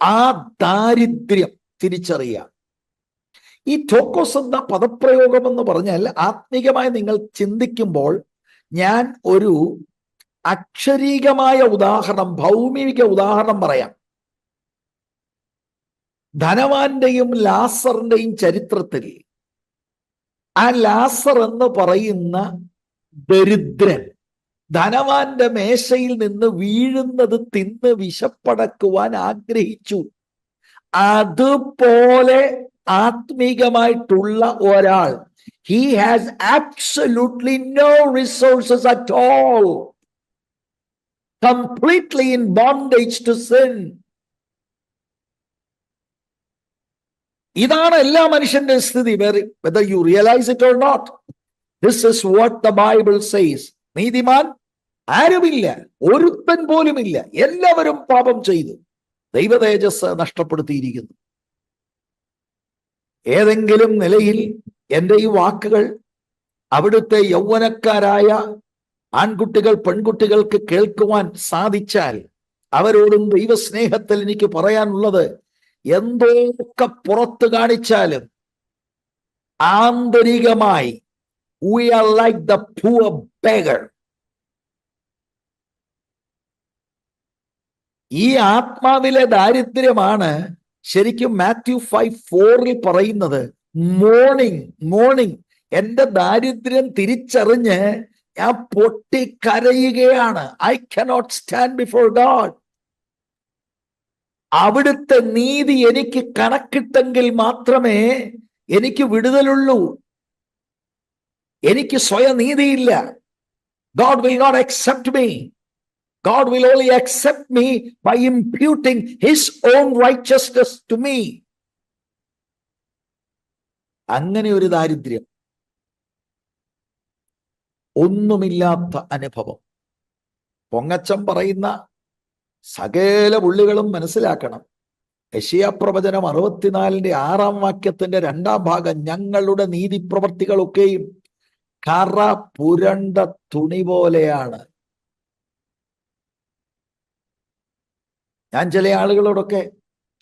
ആ ദാരിദ്ര്യം തിരിച്ചറിയാം. ഈ ടോക്കോസ് എന്ന പദപ്രയോഗം എന്ന് പറഞ്ഞാൽ ആത്മീകമായി നിങ്ങൾ ചിന്തിക്കുമ്പോൾ ഞാൻ ഒരു അക്ഷരീകമായ ഉദാഹരണം, ഭൗമിക ഉദാഹരണം പറയാം. ധനവാന്റെയും ലാസറിന്റെയും ചരിത്രത്തിൽ ആ ലാസർ എന്ന് പറയുന്ന ദരിദ്രൻ ധനവാന്റെ മേശയിൽ നിന്ന് വീഴുന്നത് തിന്ന് വിശപ്പടക്കുവാൻ ആഗ്രഹിച്ചു. അതുപോലെ ആത്മീകമായിട്ടുള്ള ഒരാൾ, he has absolutely no resources at all, completely in bondage to sin. ഇതാണ് എല്ലാ മനുഷ്യന്റെ സ്ഥിതി, whether you realize it or not. This is what the Bible says. നീതിമാൻ ആരുമില്ല, ഒരുത്തൻ പോലുമില്ല, എല്ലാവരും പാപം ചെയ്തു ദൈവ തേജസ് നഷ്ടപ്പെടുത്തിയിരിക്കുന്നു. ഏതെങ്കിലും നിലയിൽ എൻ്റെ ഈ വാക്കുകൾ അവിടുത്തെ യൗവനക്കാരായ ആൺകുട്ടികൾ പെൺകുട്ടികൾക്ക് കേൾക്കുവാൻ സാധിച്ചാൽ അവരോടും ദൈവസ്നേഹത്തിൽ എനിക്ക് പറയാനുള്ളത്, എന്തൊക്കെ പുറത്ത് കാണിച്ചാലും ആന്തരികമായി we are like the poor beggar. ഈ ആത്മാവിലെ ദാരിദ്ര്യമാണ് ശരിക്കും മാത്യു 5:4 പറയുന്നത്. മോർണിംഗ് എൻ്റെ ദാരിദ്ര്യം തിരിച്ചറിഞ്ഞ് ഞാൻ പൊട്ടിക്കരയുകയാണ്. I cannot stand before God. അവിടുത്തെ നീതി എനിക്ക് കണക്കിട്ടെങ്കിൽ മാത്രമേ എനിക്ക് വിടുതലുള്ളൂ. എനിക്ക് സ്വയനീതിയില്ല. God will not accept me. God will only accept me by imputing his own righteousness to me. അങ്ങനെ ഒരു ദാരിദ്ര്യം, ഒന്നുമില്ലാത്ത അനുഭവം. പൊങ്ങച്ചം പറയുന്ന സകല പുള്ളികളും മനസ്സിലാക്കണം. യെശയ്യാ പ്രവചനം 64:6 വാക്യത്തിന്റെ 2-ാം ഭാഗം, ഞങ്ങളുടെ നീതിപ്രവർത്തികളൊക്കെയും കറ പുരണ്ട തുണി പോലെയാണ്. ഞാൻ ചില ആളുകളോടൊക്കെ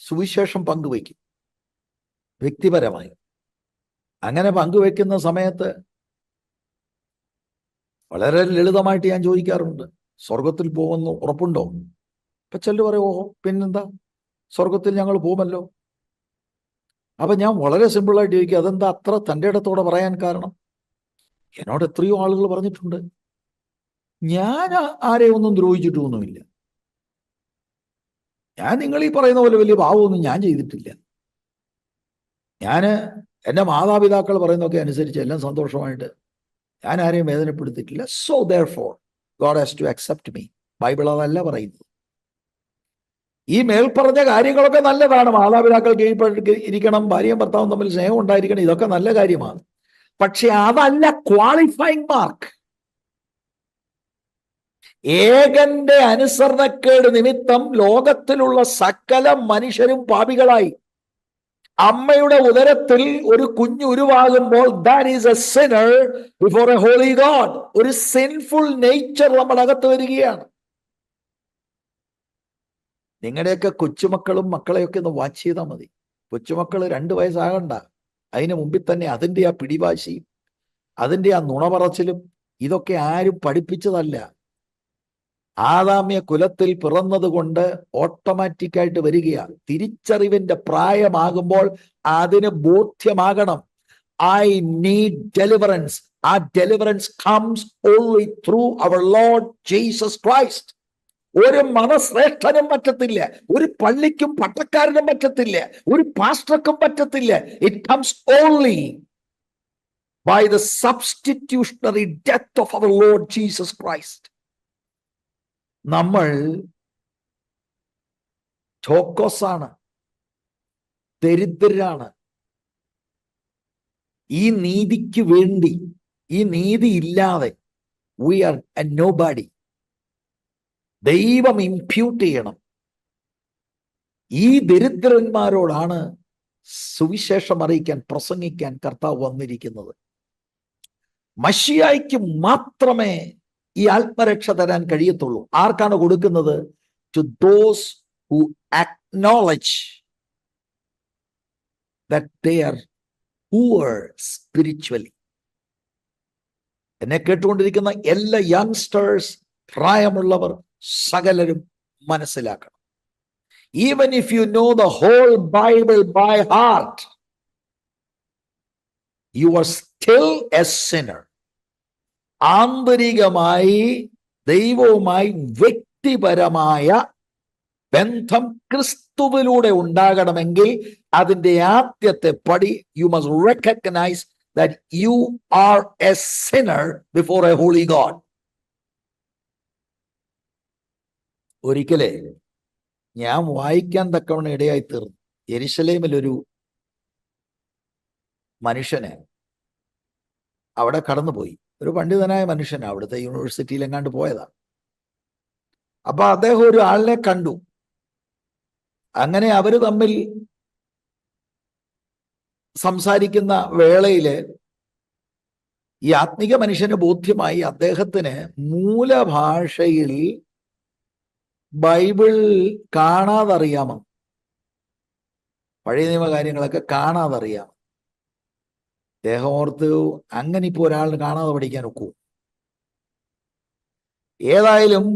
സുവിശേഷം പങ്കുവയ്ക്കും വ്യക്തിപരമായി. അങ്ങനെ പങ്കുവെക്കുന്ന സമയത്ത് വളരെ ലളിതമായിട്ട് ഞാൻ ചോദിക്കാറുണ്ട്, സ്വർഗത്തിൽ പോകുന്നു ഉറപ്പുണ്ടോ? അപ്പൊ ചിലർ പറയും, ഓഹോ പിന്നെന്താ, സ്വർഗത്തിൽ ഞങ്ങൾ പോകുമല്ലോ. അപ്പൊ ഞാൻ വളരെ സിമ്പിളായിട്ട് ചോദിക്കുക, അതെന്താ അത്ര തൻ്റെ ഇടത്തോടെ പറയാൻ കാരണം? എന്നോട് എത്രയോ ആളുകൾ പറഞ്ഞിട്ടുണ്ട്, ഞാൻ ആരെയും ഒന്നും ദ്രോഹിച്ചിട്ടൊന്നുമില്ല, ഞാൻ നിങ്ങൾ ഈ പറയുന്ന പോലെ വലിയ പാവമൊന്നും ഞാൻ ചെയ്തിട്ടില്ല, ഞാൻ എൻ്റെ മാതാപിതാക്കൾ പറയുന്നതൊക്കെ അനുസരിച്ച് എല്ലാം സന്തോഷമായിട്ട് ഞാൻ ആരെയും വേദനപ്പെടുത്തിയിട്ടില്ല. So therefore God has to accept me. Bible അതല്ല പറയുന്നത്. ഈ മേൽപ്പറഞ്ഞ കാര്യങ്ങളൊക്കെ നല്ലതാണ്. മാതാപിതാക്കൾ കീഴ്പ്പെട്ടിരിക്കണം, ഭാര്യയും ഭർത്താവും തമ്മിൽ സ്നേഹം ഉണ്ടായിരിക്കണം, ഇതൊക്കെ നല്ല കാര്യമാണ്. പക്ഷെ അതല്ല ക്വാളിഫൈങ് മാർക്ക്. ഏകന്റെ അനുസരണക്കേട് നിമിത്തം ലോകത്തിലുള്ള സകല മനുഷ്യരും പാപികളായി. അമ്മയുടെ ഉദരത്തിൽ ഒരു കുഞ്ഞ് ഉരുവാകുമ്പോൾ that is a sinner before a holy God. ഒരു സിൻഫുൾ നേച്ചർ നമ്മുടെ അകത്ത് വരികയാണ്. നിങ്ങളുടെയൊക്കെ കൊച്ചുമക്കളും മക്കളെയൊക്കെ ഒന്ന് വാച്ച് ചെയ്താൽ മതി. കൊച്ചുമക്കൾ 2 വയസ്സാകണ്ട, അതിന് മുമ്പിൽ തന്നെ അതിൻ്റെ ആ പിടിവാശിയും അതിൻ്റെ ആ നുണപറച്ചിലും ഇതൊക്കെ ആരും പഠിപ്പിച്ചതല്ല. ആദാമ്യ കുലത്തിൽ പിറന്നത് കൊണ്ട് ഓട്ടോമാറ്റിക്കായിട്ട് വരികയാണ്. തിരിച്ചറിവിന്റെ പ്രായമാകുമ്പോൾ അതിന് ബോധ്യമാകണം, ഐ നീഡ് ഡെലിവറൻസ്. ആ deliverance comes only through our Lord Jesus Christ. ഒരു മതശ്രേഷ്ഠനും പറ്റത്തില്ല, ഒരു പള്ളിക്കും പട്ടക്കാരനും പറ്റത്തില്ല, ഒരു പാസ്റ്റർക്കും പറ്റത്തില്ല. It comes only by the substitutionary death of our Lord Jesus Christ. നമ്മൾ ചോക്കോസാണ്, ദരിദ്രരാണ്. ഈ നീതിക്ക് വേണ്ടി, ഈ നീതി ഇല്ലാതെ we are a nobody. ദൈവം ഇംപ്യൂട്ട് ചെയ്യണം. ഈ ദരിദ്രന്മാരോടാണ് സുവിശേഷം അറിയിക്കാൻ, പ്രസംഗിക്കാൻ കർത്താവ് വന്നിരിക്കുന്നത്. മശിഹായ്ക്ക് മാത്രമേ ഈ ആത്മരക്ഷ തരാൻ കഴിയത്തുള്ളൂ. ആർക്കാണ് കൊടുക്കുന്നത്? To those who acknowledge that they are poor spiritually. എന്നെ കേട്ടുകൊണ്ടിരിക്കുന്ന എല്ലാ യങ്സ്റ്റേഴ്സ്, പ്രായമുള്ളവർ സകലരും മനസ്സിലാക്കണം. Even if you know the whole Bible by heart, you are still a sinner. ആന്തരികമായി ദൈവവുമായി വ്യക്തിപരമായ ബന്ധം ക്രിസ്തുവിലൂടെ ഉണ്ടാകണമെങ്കിൽ അതിൻ്റെ ആദ്യത്തെ പടി, you must recognise that you are a sinner before a holy God. ഒരിക്കലേ ഞാൻ വായിക്കാൻ തക്കവണ്ണം ഇടയായി തീർന്നു. യെരുശലേമിലൊരു മനുഷ്യനെ അവിടെ കടന്നുപോയി. ഒരു പണ്ഡിതനായ മനുഷ്യനാണ്, അവിടുത്തെ യൂണിവേഴ്സിറ്റിയിൽ എങ്ങാണ്ട് പോയതാണ്. അപ്പൊ അദ്ദേഹം ഒരു ആളിനെ കണ്ടു. അങ്ങനെ അവര് തമ്മിൽ സംസാരിക്കുന്ന വേളയില് ഈ ആത്മീക മനുഷ്യന് ബോധ്യമായി അദ്ദേഹത്തിന് മൂലഭാഷയിൽ ബൈബിൾ കാണാതറിയാമോ, പഴയ നിയമ കാര്യങ്ങളൊക്കെ കാണാതറിയാം. അദ്ദേഹം ഓർത്ത്, അങ്ങനെ ഇപ്പൊ ഒരാളിന് കാണാതെ പഠിക്കാൻ ഒക്കൂ. ഏതായാലും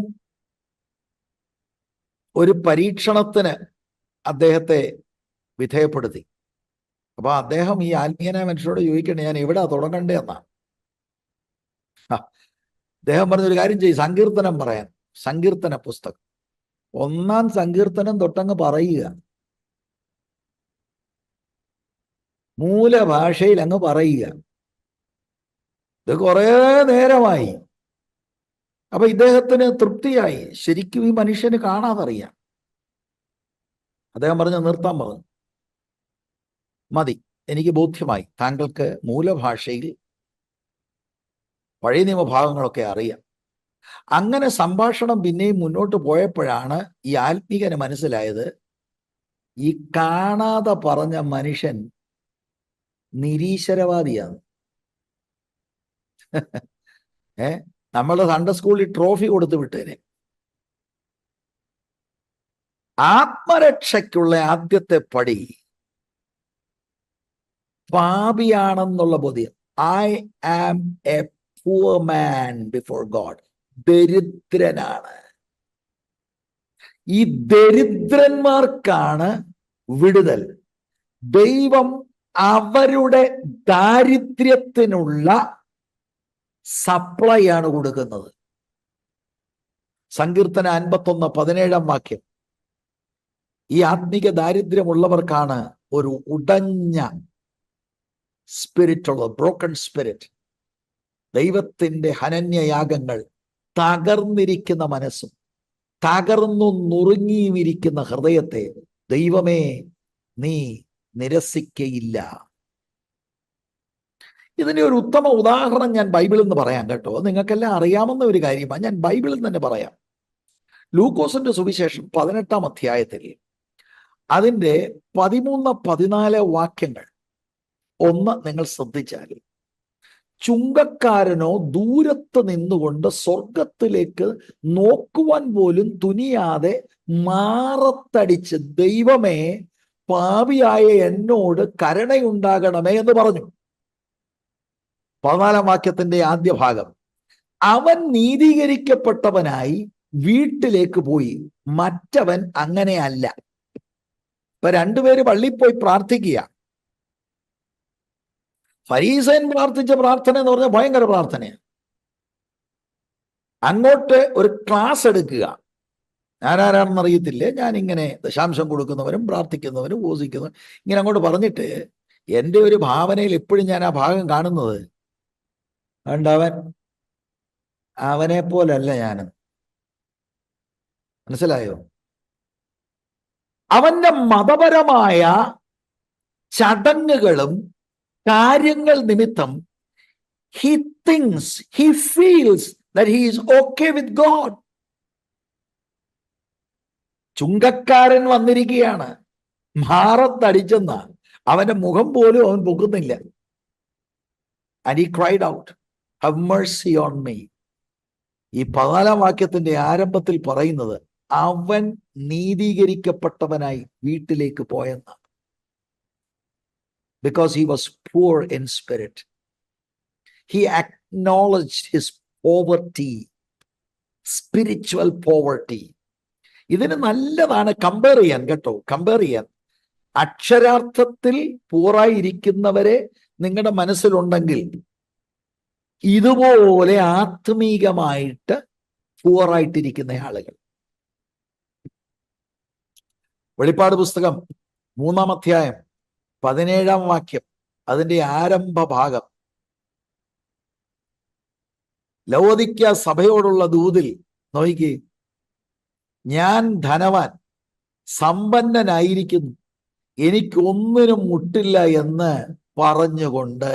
ഒരു പരീക്ഷണത്തിന് അദ്ദേഹത്തെ വിധേയപ്പെടുത്തി. അപ്പൊ അദ്ദേഹം ഈ ആത്മീയനായ മനുഷ്യരോട് ചോദിക്കണേ, ഞാൻ എവിടാ തുടങ്ങണ്ടേ എന്നാ. അദ്ദേഹം പറഞ്ഞൊരു കാര്യം ചെയ്യും, സങ്കീർത്തനം പറയാൻ. സങ്കീർത്തന പുസ്തകം 1-ാം സങ്കീർത്തനം തൊട്ടങ്ങ് പറയുക, മൂലഭാഷയിൽ അങ്ങ് പറയുക. ഇത് കുറേ നേരമായി. അപ്പൊ ഇദ്ദേഹത്തിന് തൃപ്തിയായി, ശരിക്കും ഈ മനുഷ്യന് കാണാതറിയാം. അദ്ദേഹം പറഞ്ഞു, നിർത്താൻ പറഞ്ഞു. മതി, എനിക്ക് ബോധ്യമായി, താങ്കൾക്ക് മൂലഭാഷയിൽ പഴയ നിയമഭാഗങ്ങളൊക്കെ അറിയാം. അങ്ങനെ സംഭാഷണം പിന്നെയും മുന്നോട്ട് പോയപ്പോഴാണ് ഈ ആത്മീകന് മനസ്സിലായത്, ഈ കാണാതെ പറഞ്ഞ മനുഷ്യൻ നിരീശ്വരവാദിയാണ്. നമ്മുടെ സൺഡേ സ്കൂളിൽ ട്രോഫി കൊടുത്തു വിട്ടേനെ. ആത്മരക്ഷയ്ക്കുള്ള ആദ്യത്തെ പടി പാപിയാണെന്നുള്ള ബോധ്യം. I am a poor man before God. ദരിദ്രനാണ്. ഈ ദരിദ്രന്മാർക്കാണ് വിടുതൽ. ദൈവം അവരുടെ ദാരിദ്ര്യത്തിനുള്ള സപ്ലൈ ആണ് കൊടുക്കുന്നത്. സങ്കീർത്തനം 51:17 വാക്യം. ഈ ആത്മീക ദാരിദ്ര്യമുള്ളവർക്കാണ് ഒരു ഉടഞ്ഞ സ്പിരിറ്റ് ഉള്ളത്, ബ്രോക്കൺ സ്പിരിറ്റ്. ദൈവത്തിന്റെ ഹനന്യയാഗങ്ങൾ, തകർന്നിരിക്കുന്ന മനസ്സും തകർന്നു നുറുങ്ങിയുമിരിക്കുന്ന ഹൃദയത്തെ ദൈവമേ നീ നിരസിക്കയില്ല. ഇതിന്റെ ഒരു ഉത്തമ ഉദാഹരണം ഞാൻ ബൈബിളിൽ നിന്ന് പറയാം കേട്ടോ. നിങ്ങൾക്കെല്ലാം അറിയാവുന്ന ഒരു കാര്യമാണ്, ഞാൻ ബൈബിളിൽ തന്നെ പറയാം. ലൂക്കോസിന്റെ സുവിശേഷം 18-ാം അധ്യായത്തിൽ അതിൻ്റെ 13-14 വാക്യങ്ങൾ ഒന്ന് നിങ്ങൾ ശ്രദ്ധിച്ചാൽ, ചുങ്കക്കാരനോ ദൂരത്ത് നിന്നുകൊണ്ട് സ്വർഗത്തിലേക്ക് നോക്കുവാൻ പോലും തുനിയാതെ മാറത്തടിച്ച്, ദൈവമേ പാപിയായ എന്നോട് കരുണയുണ്ടാകണമേ എന്ന് പറഞ്ഞു. 14-ാം വാക്യത്തിന്റെ ആദ്യ ഭാഗം, അവൻ നീതീകരിക്കപ്പെട്ടവനായി വീട്ടിലേക്ക് പോയി, മറ്റവൻ അങ്ങനെയല്ല. ഇപ്പൊ രണ്ടുപേര് പള്ളിയിൽ പോയി പ്രാർത്ഥിക്കുക. ഫരീസയൻ പ്രാർത്ഥിച്ച പ്രാർത്ഥന എന്ന് പറഞ്ഞാൽ ഭയങ്കര പ്രാർത്ഥനയാണ്. അങ്ങോട്ട് ഒരു ക്ലാസ് എടുക്കുക. ഞാനാരാണെന്ന് അറിയത്തില്ലേ, ഞാനിങ്ങനെ ദശാംശം കൊടുക്കുന്നവരും പ്രാർത്ഥിക്കുന്നവരും ഉപവസിക്കുന്നവരും ഇങ്ങനെ അങ്ങോട്ട് പറഞ്ഞിട്ട്, എൻ്റെ ഒരു ഭാവനയിൽ എപ്പോഴും ഞാൻ ആ ഭാഗം കാണുന്നത്, അതുകൊണ്ട് അവനെ പോലല്ല ഞാൻ. മനസ്സിലായോ? അവന്റെ മതപരമായ ചടങ്ങുകളും കാര്യങ്ങൾ നിമിത്തം he feels that he is okay with God. ചുങ്കക്കാരൻ വന്നിരിക്കുകയാണ്, മാറത്തടിച്ചെന്ന അവന്റെ മുഖം പോലും അവൻ പൊക്കുന്നില്ല. And he cried out, have mercy on me. ഈ 14-ാം വാക്യത്തിന്റെ ആരംഭത്തിൽ പറയുന്നത് അവൻ നീതീകരിക്കപ്പെട്ടവനായി വീട്ടിലേക്ക് പോയെന്നാണ്. Because he was poor in spirit. He acknowledged his poverty, spiritual poverty. ഇതിന് നല്ലതാണ് കമ്പയർ ചെയ്യാൻ കേട്ടോ, കമ്പയർ ചെയ്യാൻ. അക്ഷരാർത്ഥത്തിൽ പൂറായിരിക്കുന്നവരെ നിങ്ങളുടെ മനസ്സിലുണ്ടെങ്കിൽ ഇതുപോലെ ആത്മീകമായിട്ട് പൂറായിട്ടിരിക്കുന്ന ആളുകൾ. വെളിപ്പാട് പുസ്തകം 3-ാം അധ്യായം 17-ാം വാക്യം, അതിന്റെ ആരംഭ ഭാഗം. ലവോദിക്യ സഭയോടുള്ള ദൂതിൽ നോക്കിക്കേ, ഞാൻ ധനവാൻ സമ്പന്നനായിരിക്കുന്നു, എനിക്കൊന്നിനും മുട്ടില്ല എന്ന് പറഞ്ഞുകൊണ്ട്.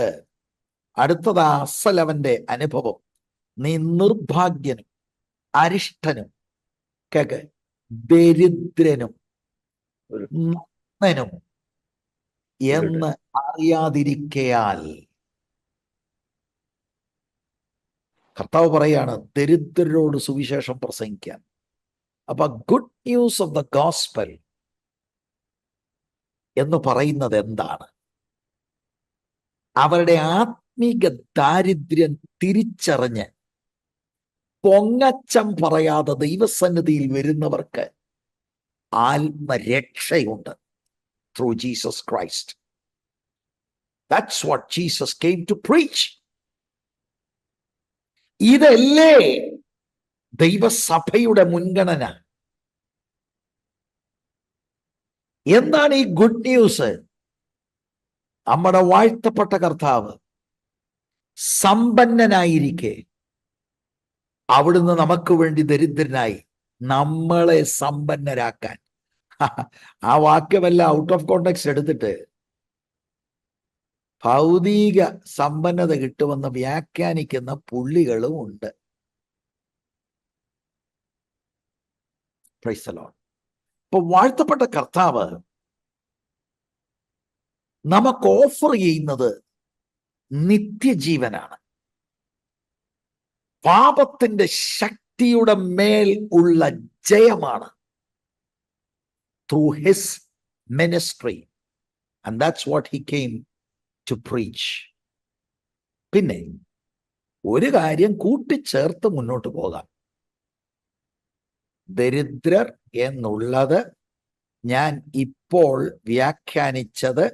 അടുത്തത് അസലവന്റെ അനുഭവം. നീ നിർഭാഗ്യനും അരിഷ്ടനും ദരിദ്രനും നഗ്നനും എന്ന് അറിയാതിരിക്കയാൽ. കർത്താവ് പറയാണ് ദരിദ്രരോട് സുവിശേഷം പ്രസംഗിക്കാൻ. അപ്പൊ good news of the gospel എന്ന് പറയുന്നത് എന്താണ്? അവരുടെ ആത്മീക ദാരിദ്ര്യം തിരിച്ചറിഞ്ഞ് പൊങ്ങച്ചം പറയാതെ ദൈവസന്നിധിയിൽ വരുന്നവർക്ക് ആത്മരക്ഷയുണ്ട് through Jesus Christ. That's what Jesus came to preach. ഇതല്ലേ ദൈവസഭയുടെ മുൻഗണന. എന്താണ് ഈ ഗുഡ് ന്യൂസ്? നമ്മുടെ വാഴ്ത്തപ്പെട്ട കർത്താവ് സമ്പന്നനായിരിക്കെ അവിടുന്ന് നമുക്ക് വേണ്ടി ദരിദ്രനായി നമ്മളെ സമ്പന്നരാക്കാൻ. ആ വാക്യമല്ല ഔട്ട് ഓഫ് കോണ്ടെക്സ്റ്റ് എടുത്തിട്ട് ഭൗതിക സമ്പന്നത കിട്ടുമെന്ന് വ്യാഖ്യാനിക്കുന്ന പുള്ളികളും ഉണ്ട്. Praise the Lord. ഇപ്പൊ വാഴ്ത്തപ്പെട്ട കർത്താവ് നമുക്ക് ഓഫർ ചെയ്യുന്നത് നിത്യജീവനാണ്. പാപത്തിന്റെ ശക്തിയുടെ മേൽ ഉള്ള ജയമാണ് through his ministry. And that's what he came to preach. പിന്നെ ഒരു കാര്യം കൂട്ടിച്ചേർത്ത് മുന്നോട്ട് പോകാം. ദരിദ്രർ എന്നുള്ളത് ഞാൻ ഇപ്പോൾ വ്യാഖ്യാനിച്ചത്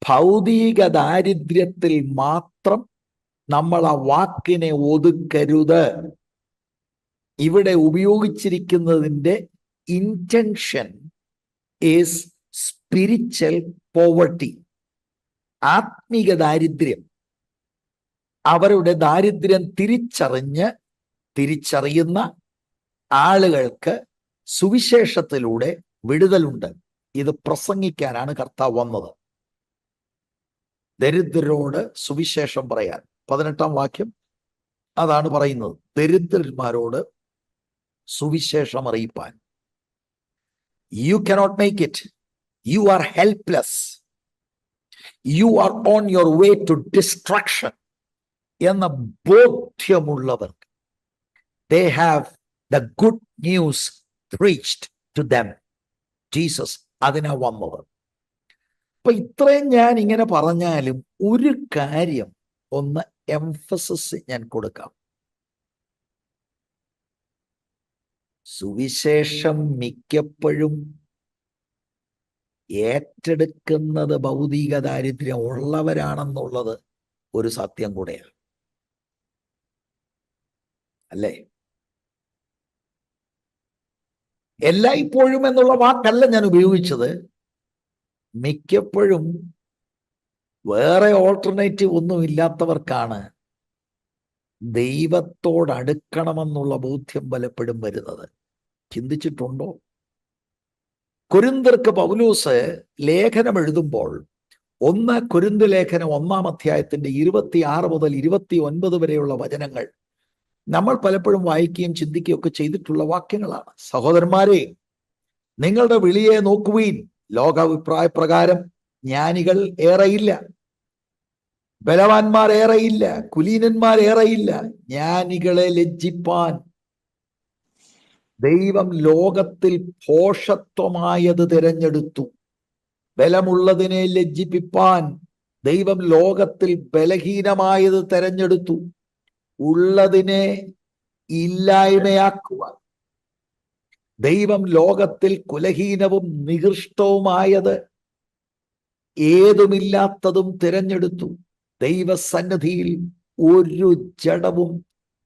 ഭൗതിക ദാരിദ്ര്യത്തിൽ മാത്രം നമ്മൾ ആ വാക്കിനെ ഒതുക്കരുത്. ഇവിടെ ഉപയോഗിച്ചിരിക്കുന്നതിൻ്റെ ഇന്റൻഷൻ ഈസ് സ്പിരിച്വൽ പോവർട്ടി, ആത്മീക ദാരിദ്ര്യം. അവരുടെ ദാരിദ്ര്യം തിരിച്ചറിയുന്ന ആളുകൾക്ക് സുവിശേഷത്തിലൂടെ വിടുതലുണ്ട്. ഇത് പ്രസംഗിക്കാനാണ് കർത്താവ് വന്നത്, ദരിദ്രരോട് സുവിശേഷം പറയാൻ. 18-ാം വാക്യം അതാണ് പറയുന്നത്, ദരിദ്രന്മാരോട് സുവിശേഷം അറിയിപ്പാൻ. You cannot make it, you are helpless, you are on your way to destruction എന്ന ബോധ്യമുള്ളവർ, they have the good news preached to them. Jesus അതിനാ വന്നത്. അപ്പൊ ഇത്രയും ഞാൻ ഇങ്ങനെ പറഞ്ഞാലും ഒരു കാര്യം ഒന്ന് എംഫസിസ് ഞാൻ കൊടുക്കാം. സുവിശേഷം മിക്കപ്പോഴും ഏറ്റെടുക്കുന്നത് ഭൗതിക ദാരിദ്ര്യം ഉള്ളവരാണെന്നുള്ളത് ഒരു സത്യം കൂടെയാണ്, അല്ലേ? എല്ലായ്പ്പോഴും എന്നുള്ള വാക്കല്ല ഞാൻ ഉപയോഗിച്ചത്. മിക്കപ്പോഴും വേറെ ഓൾട്ടർനേറ്റീവ് ഒന്നും ഇല്ലാത്തവർക്കാണ് ദൈവത്തോടടുക്കണമെന്നുള്ള ബോധ്യം പലപ്പോഴും വരുന്നത്. ചിന്തിച്ചിട്ടുണ്ടോ? കൊരിന്ത്യർക്ക് പൗലോസ് ലേഖനം എഴുതുമ്പോൾ 1 കൊരിന്ത്യ ലേഖനം 1-ാം അധ്യായത്തിന്റെ 26 മുതൽ 29 വരെയുള്ള വചനങ്ങൾ നമ്മൾ പലപ്പോഴും വായിക്കുകയും ചിന്തിക്കുകയും ഒക്കെ ചെയ്തിട്ടുള്ള വാക്യങ്ങളാണ്. സഹോദരന്മാരെ, നിങ്ങളുടെ വിളിയെ നോക്കുവീൻ. ലോകാഭിപ്രായ പ്രകാരം ജ്ഞാനികൾ ഏറെയില്ല, ബലവാന്മാർ ഏറെയില്ല, കുലീനന്മാർ ഏറെയില്ല. ജ്ഞാനികളെ ലജ്ജിപ്പാൻ ദൈവം ലോകത്തിൽ ഭോഷത്വമായത് തിരഞ്ഞെടുത്തു. ബലമുള്ളതിനെ ലജ്ജിപ്പിപ്പാൻ ദൈവം ലോകത്തിൽ ബലഹീനമായത് തെരഞ്ഞെടുത്തു. ഉള്ളതിനെ ഇല്ലായ്മയാക്കുവാൻ ദൈവം ലോകത്തിൽ കുലഹീനവും നികൃഷ്ടവുമായത് ഏതുമില്ലാത്തതും തിരഞ്ഞെടുത്തു. ദൈവസന്നിധിയിൽ ഒരു ജഡവും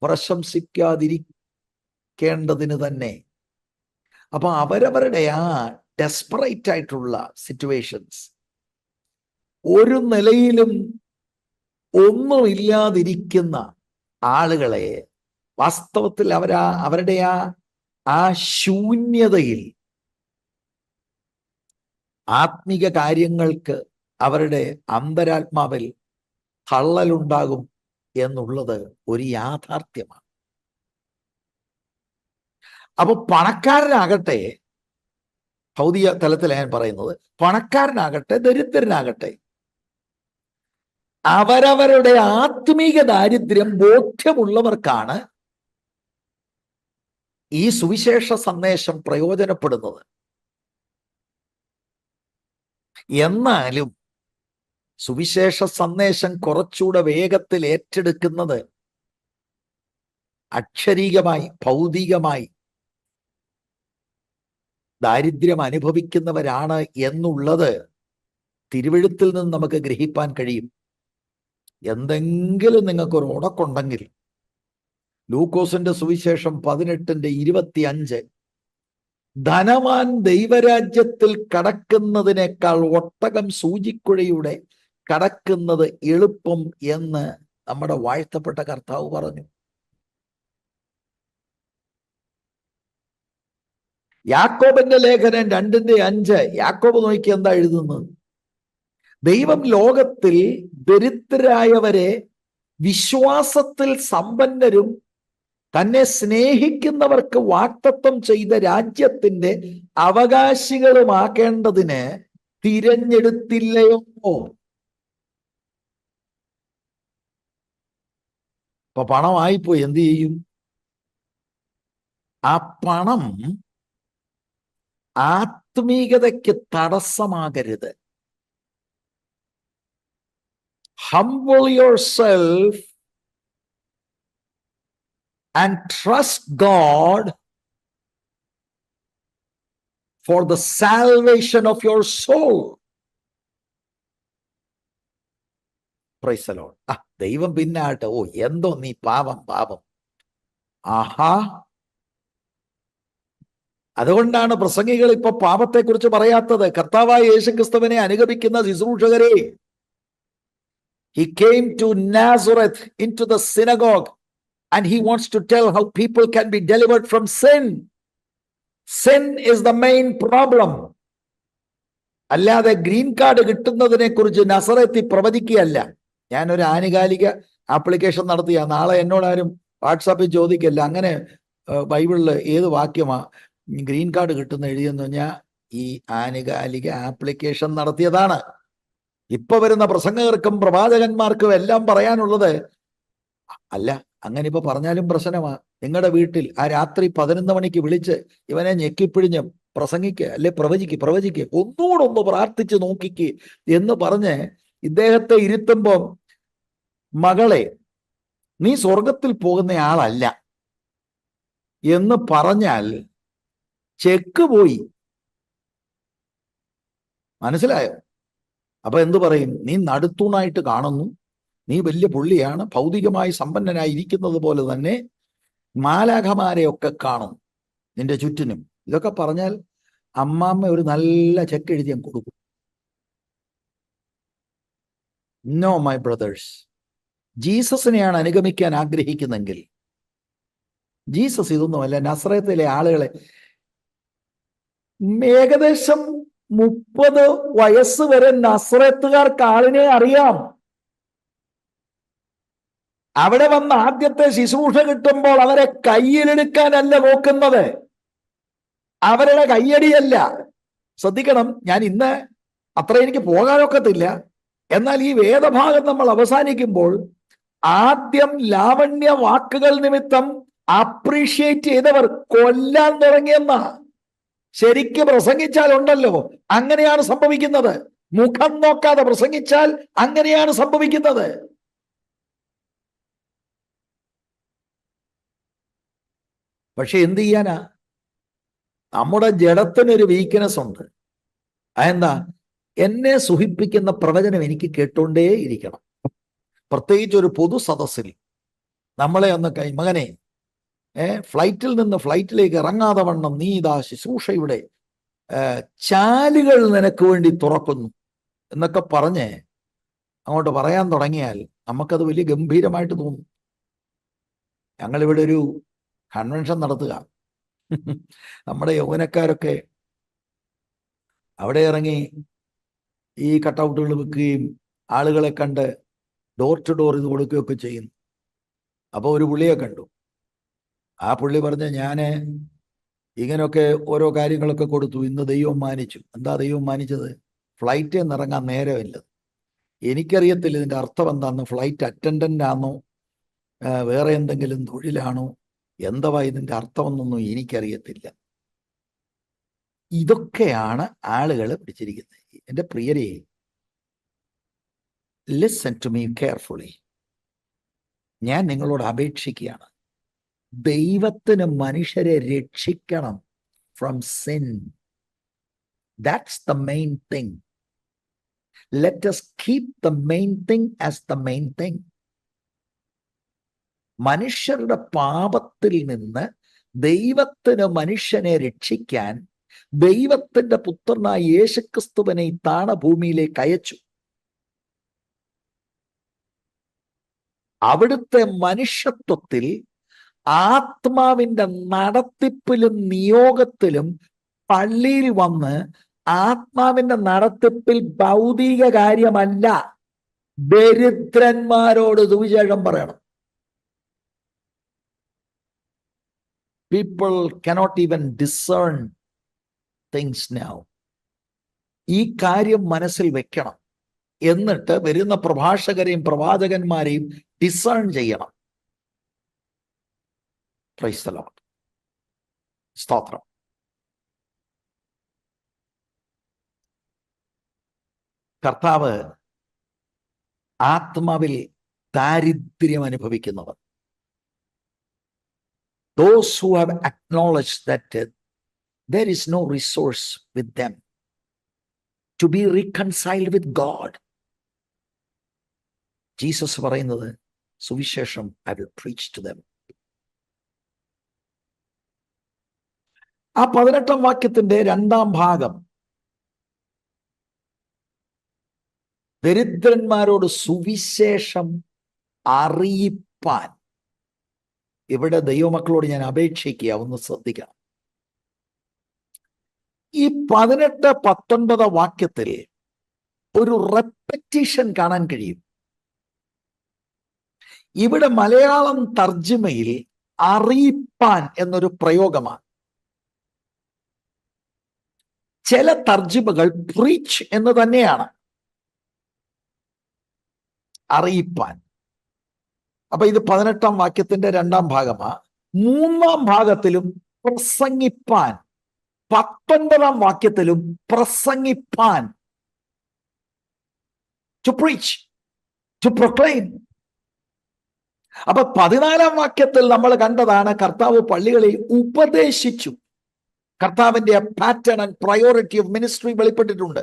പ്രശംസിക്കാതിരിക്കേണ്ടതിന് തന്നെ. അപ്പൊ അവരവരുടെ ആ ഡെസ്പറേറ്റ് ആയിട്ടുള്ള സിറ്റുവേഷൻസ്, ഒരു നിലയിലും ഒന്നുമില്ലാതിരിക്കുന്ന ആളുകളെ വാസ്തവത്തിൽ അവരുടെ ആ ശൂന്യതയിൽ ആത്മീക കാര്യങ്ങൾക്ക് അവരുടെ അന്തരാത്മാവിൽ തള്ളലുണ്ടാകും എന്നുള്ളത് ഒരു യാഥാർത്ഥ്യമാണ്. അപ്പൊ പണക്കാരനാകട്ടെ, ഭൗതിക തലത്തിൽ ഞാൻ പറയുന്നത്, പണക്കാരനാകട്ടെ ദരിദ്രനാകട്ടെ, അവരവരുടെ ആത്മീക ദാരിദ്ര്യം ബോധ്യമുള്ളവർക്കാണ് ഈ സുവിശേഷ സന്ദേശം പ്രയോജനപ്പെടുന്നത്. എന്നാലും സുവിശേഷ സന്ദേശം കുറച്ചുകൂടെ വേഗത്തിൽ ഏറ്റെടുക്കുന്നത് അക്ഷരീകമായി ഭൗതികമായി ദാരിദ്ര്യം അനുഭവിക്കുന്നവരാണ് എന്നുള്ളത് തിരുവെഴുത്തിൽ നിന്ന് നമുക്ക് ഗ്രഹിപ്പാൻ കഴിയും. എന്തെങ്കിലും നിങ്ങൾക്കൊരു ഉടക്കുണ്ടെങ്കിൽ ലൂക്കോസിന്റെ സുവിശേഷം 18:25, ധനവാൻ ദൈവരാജ്യത്തിൽ കടക്കുന്നതിനേക്കാൾ ഒട്ടകം സൂചിക്കുഴയുടെ കടക്കുന്നത് എളുപ്പം എന്ന് നമ്മുടെ വാഴ്ത്തപ്പെട്ട കർത്താവ് പറഞ്ഞു. യാക്കോബിന്റെ ലേഖനം 2:5, യാക്കോബ് നോക്കി എന്താ എഴുതുന്നത്? ദൈവം ലോകത്തിൽ ദരിദ്രരായവരെ വിശ്വാസത്തിൽ സമ്പന്നരും തന്നെ സ്നേഹിക്കുന്നവർക്ക് വാഗ്ദത്തം ചെയ്ത രാജ്യത്തിന്റെ അവകാശികളുമാക്കേണ്ടതിന് തിരഞ്ഞെടുത്തില്ലയോ? അപ്പൊ പണമായിപ്പോയി, എന്ത് ചെയ്യും? ആ പണം ആത്മീകതയ്ക്ക് തടസ്സമാകരുത്. Humble yourself and trust God for the salvation of your soul. Praise the Lord. ദൈവം പിന്നാട്ടെ, ഓ എന്തോ നീ പാപം. ആഹാ, അതുകൊണ്ടാണ് പ്രസംഗികൾ ഇപ്പൊ പാപത്തെക്കുറിച്ച് പറയാത്തത്. കർത്താവായ യേശുക്രിസ്തുവിനെ അനുഗമിക്കുന്ന ശുശ്രൂഷകരെ, he came to Nazareth into the synagogue and he wants to tell how people can be delivered from sin. Sin is the main problem. അല്ലാതെ ഗ്രീൻ കാർഡ് കിട്ടുന്നതിനെ കുറിച്ച് നസറത്തിൽ പ്രവചിക്കുകയല്ല. ഞാനൊരു ആനുകാലിക ആപ്ലിക്കേഷൻ നടത്തിയ, നാളെ എന്നോടാരും വാട്സാപ്പിൽ ചോദിക്കല്ല അങ്ങനെ ബൈബിളിൽ ഏത് വാക്യമാ ഗ്രീൻ കാർഡ് കിട്ടുന്ന എഴുതിയെന്ന് പറഞ്ഞാൽ ഈ ആനുകാലിക ആപ്ലിക്കേഷൻ നടത്തിയതാണ്. ഇപ്പൊ വരുന്ന പ്രസംഗകർക്കും പ്രവാചകന്മാർക്കും എല്ലാം പറയാനുള്ളത് അല്ല. അങ്ങനെ ഇപ്പൊ പറഞ്ഞാലും പ്രശ്നമാ. നിങ്ങളുടെ വീട്ടിൽ ആ രാത്രി 11 മണിക്ക് വിളിച്ച് ഇവനെ ഞെക്കിപ്പിഴിഞ്ഞ് പ്രസംഗിക്കുക, അല്ലെ പ്രവചിക്കുക, ഒന്നുകൂടെ പ്രാർത്ഥിച്ച് നോക്കിക്ക് എന്ന് പറഞ്ഞ് ഇദ്ദേഹത്തെ ഇരുത്തുമ്പോ, മകളെ നീ സ്വർഗത്തിൽ പോകുന്ന ആളല്ല എന്ന് പറഞ്ഞാൽ ചെക്ക് പോയി. മനസ്സിലായോ? അപ്പൊ എന്തു പറയും? നീ നടുത്തൂണായിട്ട് കാണുന്നു, നീ വലിയ പുള്ളിയാണ്, ഭൗതികമായി സമ്പന്നനായി ഇരിക്കുന്നത് പോലെ തന്നെ മാലാഖമാരെയൊക്കെ കാണും നിന്റെ ചുറ്റിനും. ഇതൊക്കെ പറഞ്ഞാൽ അമ്മാമ്മ ഒരു നല്ല ചെക്ക് എഴുതി ഞാൻ കൊടുക്കും. നോ മൈ ബ്രദേഴ്സ്, ജീസസിനെയാണ് അനുഗമിക്കാൻ ആഗ്രഹിക്കുന്നെങ്കിൽ ജീസസ് ഇതൊന്നുമല്ല. നസ്രത്തിലെ ആളുകളെ ഏകദേശം 30 വയസ്സ് വരെ നസ്രത്തുകാർക്ക് ആളിനെ അറിയാം. അവിടെ വന്ന് ആദ്യത്തെ ശുശ്രൂഷ കിട്ടുമ്പോൾ അവരെ കയ്യിലെടുക്കാനല്ല നോക്കുന്നത്, അവരുടെ കയ്യടിയല്ല. ശ്രദ്ധിക്കണം, ഞാൻ ഇന്ന് അത്ര എനിക്ക് പോകാനൊക്കത്തില്ല, എന്നാൽ ഈ വേദഭാഗം നമ്മൾ അവസാനിക്കുമ്പോൾ ആദ്യം ലാവണ്യ വാക്കുകൾ നിമിത്തം അപ്രീഷിയേറ്റ് ചെയ്തവർ കൊല്ലാൻ തുടങ്ങിയെന്ന. ശരിക്ക് പ്രസംഗിച്ചാൽ ഉണ്ടല്ലോ അങ്ങനെയാണ് സംഭവിക്കുന്നത്. മുഖം നോക്കാതെ പ്രസംഗിച്ചാൽ അങ്ങനെയാണ് സംഭവിക്കുന്നത്. പക്ഷെ എന്ത് ചെയ്യാനാ? നമ്മുടെ ജഡത്തിനൊരു വീക്ക്നെസ് ഉണ്ട്. അതെന്താ? എന്നെ സുഖിപ്പിക്കുന്ന പ്രവചനം എനിക്ക് കേട്ടോണ്ടേ ഇരിക്കണം. പ്രത്യേകിച്ച് ഒരു പൊതു സദസ്സിൽ നമ്മളെ ഒന്ന് മകനെ, ഫ്ലൈറ്റിൽ നിന്ന് ഫ്ലൈറ്റിലേക്ക് ഇറങ്ങാതെ വണ്ണം നീ ഇതാ ശുശ്രൂഷയുടെ ചാലുകൾ നിനക്ക് വേണ്ടി തുറക്കുന്നു എന്നൊക്കെ പറഞ്ഞ് അങ്ങോട്ട് പറയാൻ തുടങ്ങിയാൽ നമുക്കത് വലിയ ഗംഭീരമായിട്ട് തോന്നും. ഞങ്ങളിവിടെ ഒരു കൺവെൻഷൻ നടത്തുക, നമ്മുടെ യൗവനക്കാരൊക്കെ അവിടെ ഇറങ്ങി ഈ കട്ടൗട്ടുകൾ വെക്കുകയും ആളുകളെ കണ്ട് ഡോർ ടു ഡോർ ഇത് കൊടുക്കുകയൊക്കെ ചെയ്യുന്നു. അപ്പോൾ ഒരു പുള്ളിയെ കണ്ടു. ആ പുള്ളി പറഞ്ഞ ഞാൻ ഇങ്ങനെയൊക്കെ ഓരോ കാര്യങ്ങളൊക്കെ കൊടുത്തു, ഇന്ന് ദൈവം മാനിച്ചു. എന്താ ദൈവം മാനിച്ചത്? ഫ്ലൈറ്റിൽ നിന്ന് ഇറങ്ങാൻ നേരമില്ല. എനിക്കറിയത്തില്ല ഇതിൻ്റെ അർത്ഥം എന്താണെന്ന്. ഫ്ലൈറ്റ് അറ്റൻഡൻ്റ് ആണോ വേറെ എന്തെങ്കിലും തൊഴിലാണോ എന്തുവാ ഇതിൻ്റെ അർത്ഥമെന്നൊന്നും എനിക്കറിയത്തില്ല. ഇതൊക്കെയാണ് ആളുകൾ പിടിച്ചിരിക്കുന്നത്. എൻ്റെ പ്രിയരെ, ലിസൺ ടു മീ കെയർഫുള്ളി. ഞാൻ നിങ്ങളോട് അപേക്ഷിക്കുകയാണ്, ദൈവത്തിന് മനുഷ്യരെ രക്ഷിക്കണം from sin. That's the main thing. Let us keep the main thing as the main thing. മനുഷ്യരുടെ പാപത്തിൽ നിന്ന് ദൈവത്തിന് മനുഷ്യനെ രക്ഷിക്കാൻ ദൈവത്തിന്റെ പുത്രനായ യേശുക്രിസ്തുവിനെ ഈ താണഭൂമിയിലേക്ക് അയച്ചു. അവിടുത്തെ മനുഷ്യത്വത്തിൽ ആത്മാവിന്റെ നടത്തിപ്പിലും നിയോഗത്തിലും പള്ളിയിൽ വന്ന് ആത്മാവിന്റെ നടത്തിപ്പിൽ ഭൗതിക കാര്യമല്ല, ദരിദ്രന്മാരോട് സുവിശേഷം പറയണം. People cannot even discern things now. ഈ കാര്യം മനസ്സിൽ വെക്കണം. എന്നിട്ട് വരുന്ന പ്രഭാഷകരെയും പ്രവാചകന്മാരെയും ഡിസേൺ ചെയ്യണം. Praise the Lord. സ്തോത്രം. കർത്താവ് ആത്മാവിൽ ദാരിദ്ര്യം അനുഭവിക്കുന്നവർ, those who have acknowledged that there is no resource with them to be reconciled with God, Jesus പറയുന്നത് സുവിശേഷം I will preach to them. ആ 18-ാം വാക്യത്തിന്റെ 2-ാം ഭാഗം, ദരിദ്രന്മാരോട് സുവിശേഷം അറിയിപ്പാൻ. ഇവിടെ ദൈവമക്കളോട് ഞാൻ അപേക്ഷിക്കുക, ഒന്ന് ശ്രദ്ധിക്കണം. ഈ 18-19 വാക്യത്തിൽ ഒരു റെപ്പറ്റീഷൻ കാണാൻ കഴിയും. ഇവിടെ മലയാളം തർജ്ജിമയിൽ അറിയിപ്പാൻ എന്നൊരു പ്രയോഗമാണ്. ചില തർജ്ജിമകൾ പ്രീച്ച് എന്ന് തന്നെയാണ്, അറിയിപ്പാൻ. അപ്പൊ ഇത് 18-ാം വാക്യത്തിന്റെ 2-ാം ഭാഗമാണ്. 3-ാം ഭാഗത്തിലും പ്രസംഗിപ്പാൻ, 19-ാം വാക്യത്തിലും പ്രസംഗിപ്പാൻ, ടു പ്രീച്ച്, ടു പ്രൊക്ലെയിം. അപ്പൊ 14-ാം വാക്യത്തിൽ നമ്മൾ കണ്ടതാണ് കർത്താവ് പള്ളികളിൽ ഉപദേശിച്ചു. കർത്താവിന്റെ pattern and priority of ministry വെളിപ്പെട്ടിട്ടുണ്ട്.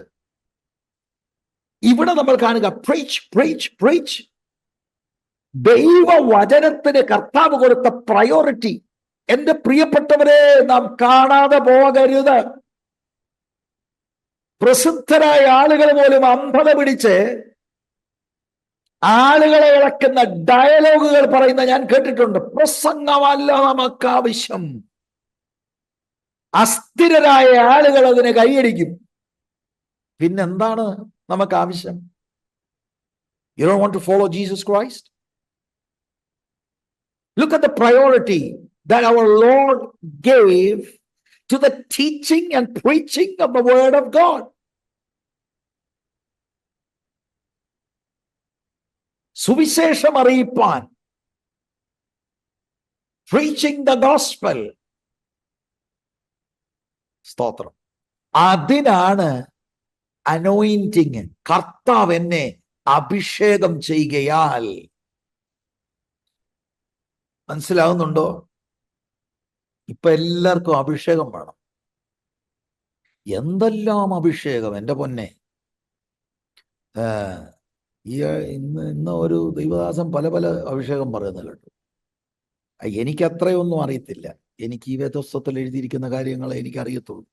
ഇവിടെ നമ്മൾ കാണുക പ്രീച്ച്, പ്രീച്ച്, പ്രീച്ച്. ദൈവവചനത്തിന് കർത്താവ് കൊടുത്ത പ്രയോറിറ്റി എന്റെ പ്രിയപ്പെട്ടവരെ നാം കാണാതെ പോകരുത്. പ്രസിദ്ധരായ ആളുകൾ പോലും അന്ധത പിടിച്ച് ആളുകളെ ഇളക്കുന്ന ഡയലോഗുകൾ പറയുന്ന ഞാൻ കേട്ടിട്ടുണ്ട്. പ്രസംഗമല്ല നമുക്ക് ആവശ്യം. അസ്ഥിരരായ ആളുകൾ അതിനെ കൈയടിക്കും. പിന്നെന്താണ് നമുക്ക് ആവശ്യം? You don't want to follow Jesus Christ? Look at the priority that our Lord gave to the teaching and preaching of the word of God. സുവിശേഷം അറിയിപ്പാൻ, preaching the gospel. സ്തോത്രം. അതിനാണ് അനോയിന്റിങ്. കർത്താവ് എന്നെ അഭിഷേകം ചെയ്യുകയാൽ. മനസ്സിലാവുന്നുണ്ടോ? ഇപ്പൊ എല്ലാവർക്കും അഭിഷേകം വേണം. എന്തെല്ലാം അഭിഷേകം എൻ്റെ പൊന്നെ. ഇന്ന് ഒരു ദൈവദാസൻ പല പല അഭിഷേകം പറയുന്നത് കേട്ടു. എനിക്ക് അത്രയൊന്നും അറിയത്തില്ല. എനിക്ക് ഈ വേദപുസ്തകത്തിൽ എഴുതിയിരിക്കുന്ന കാര്യങ്ങളെ എനിക്കറിയത്തുള്ളൂ.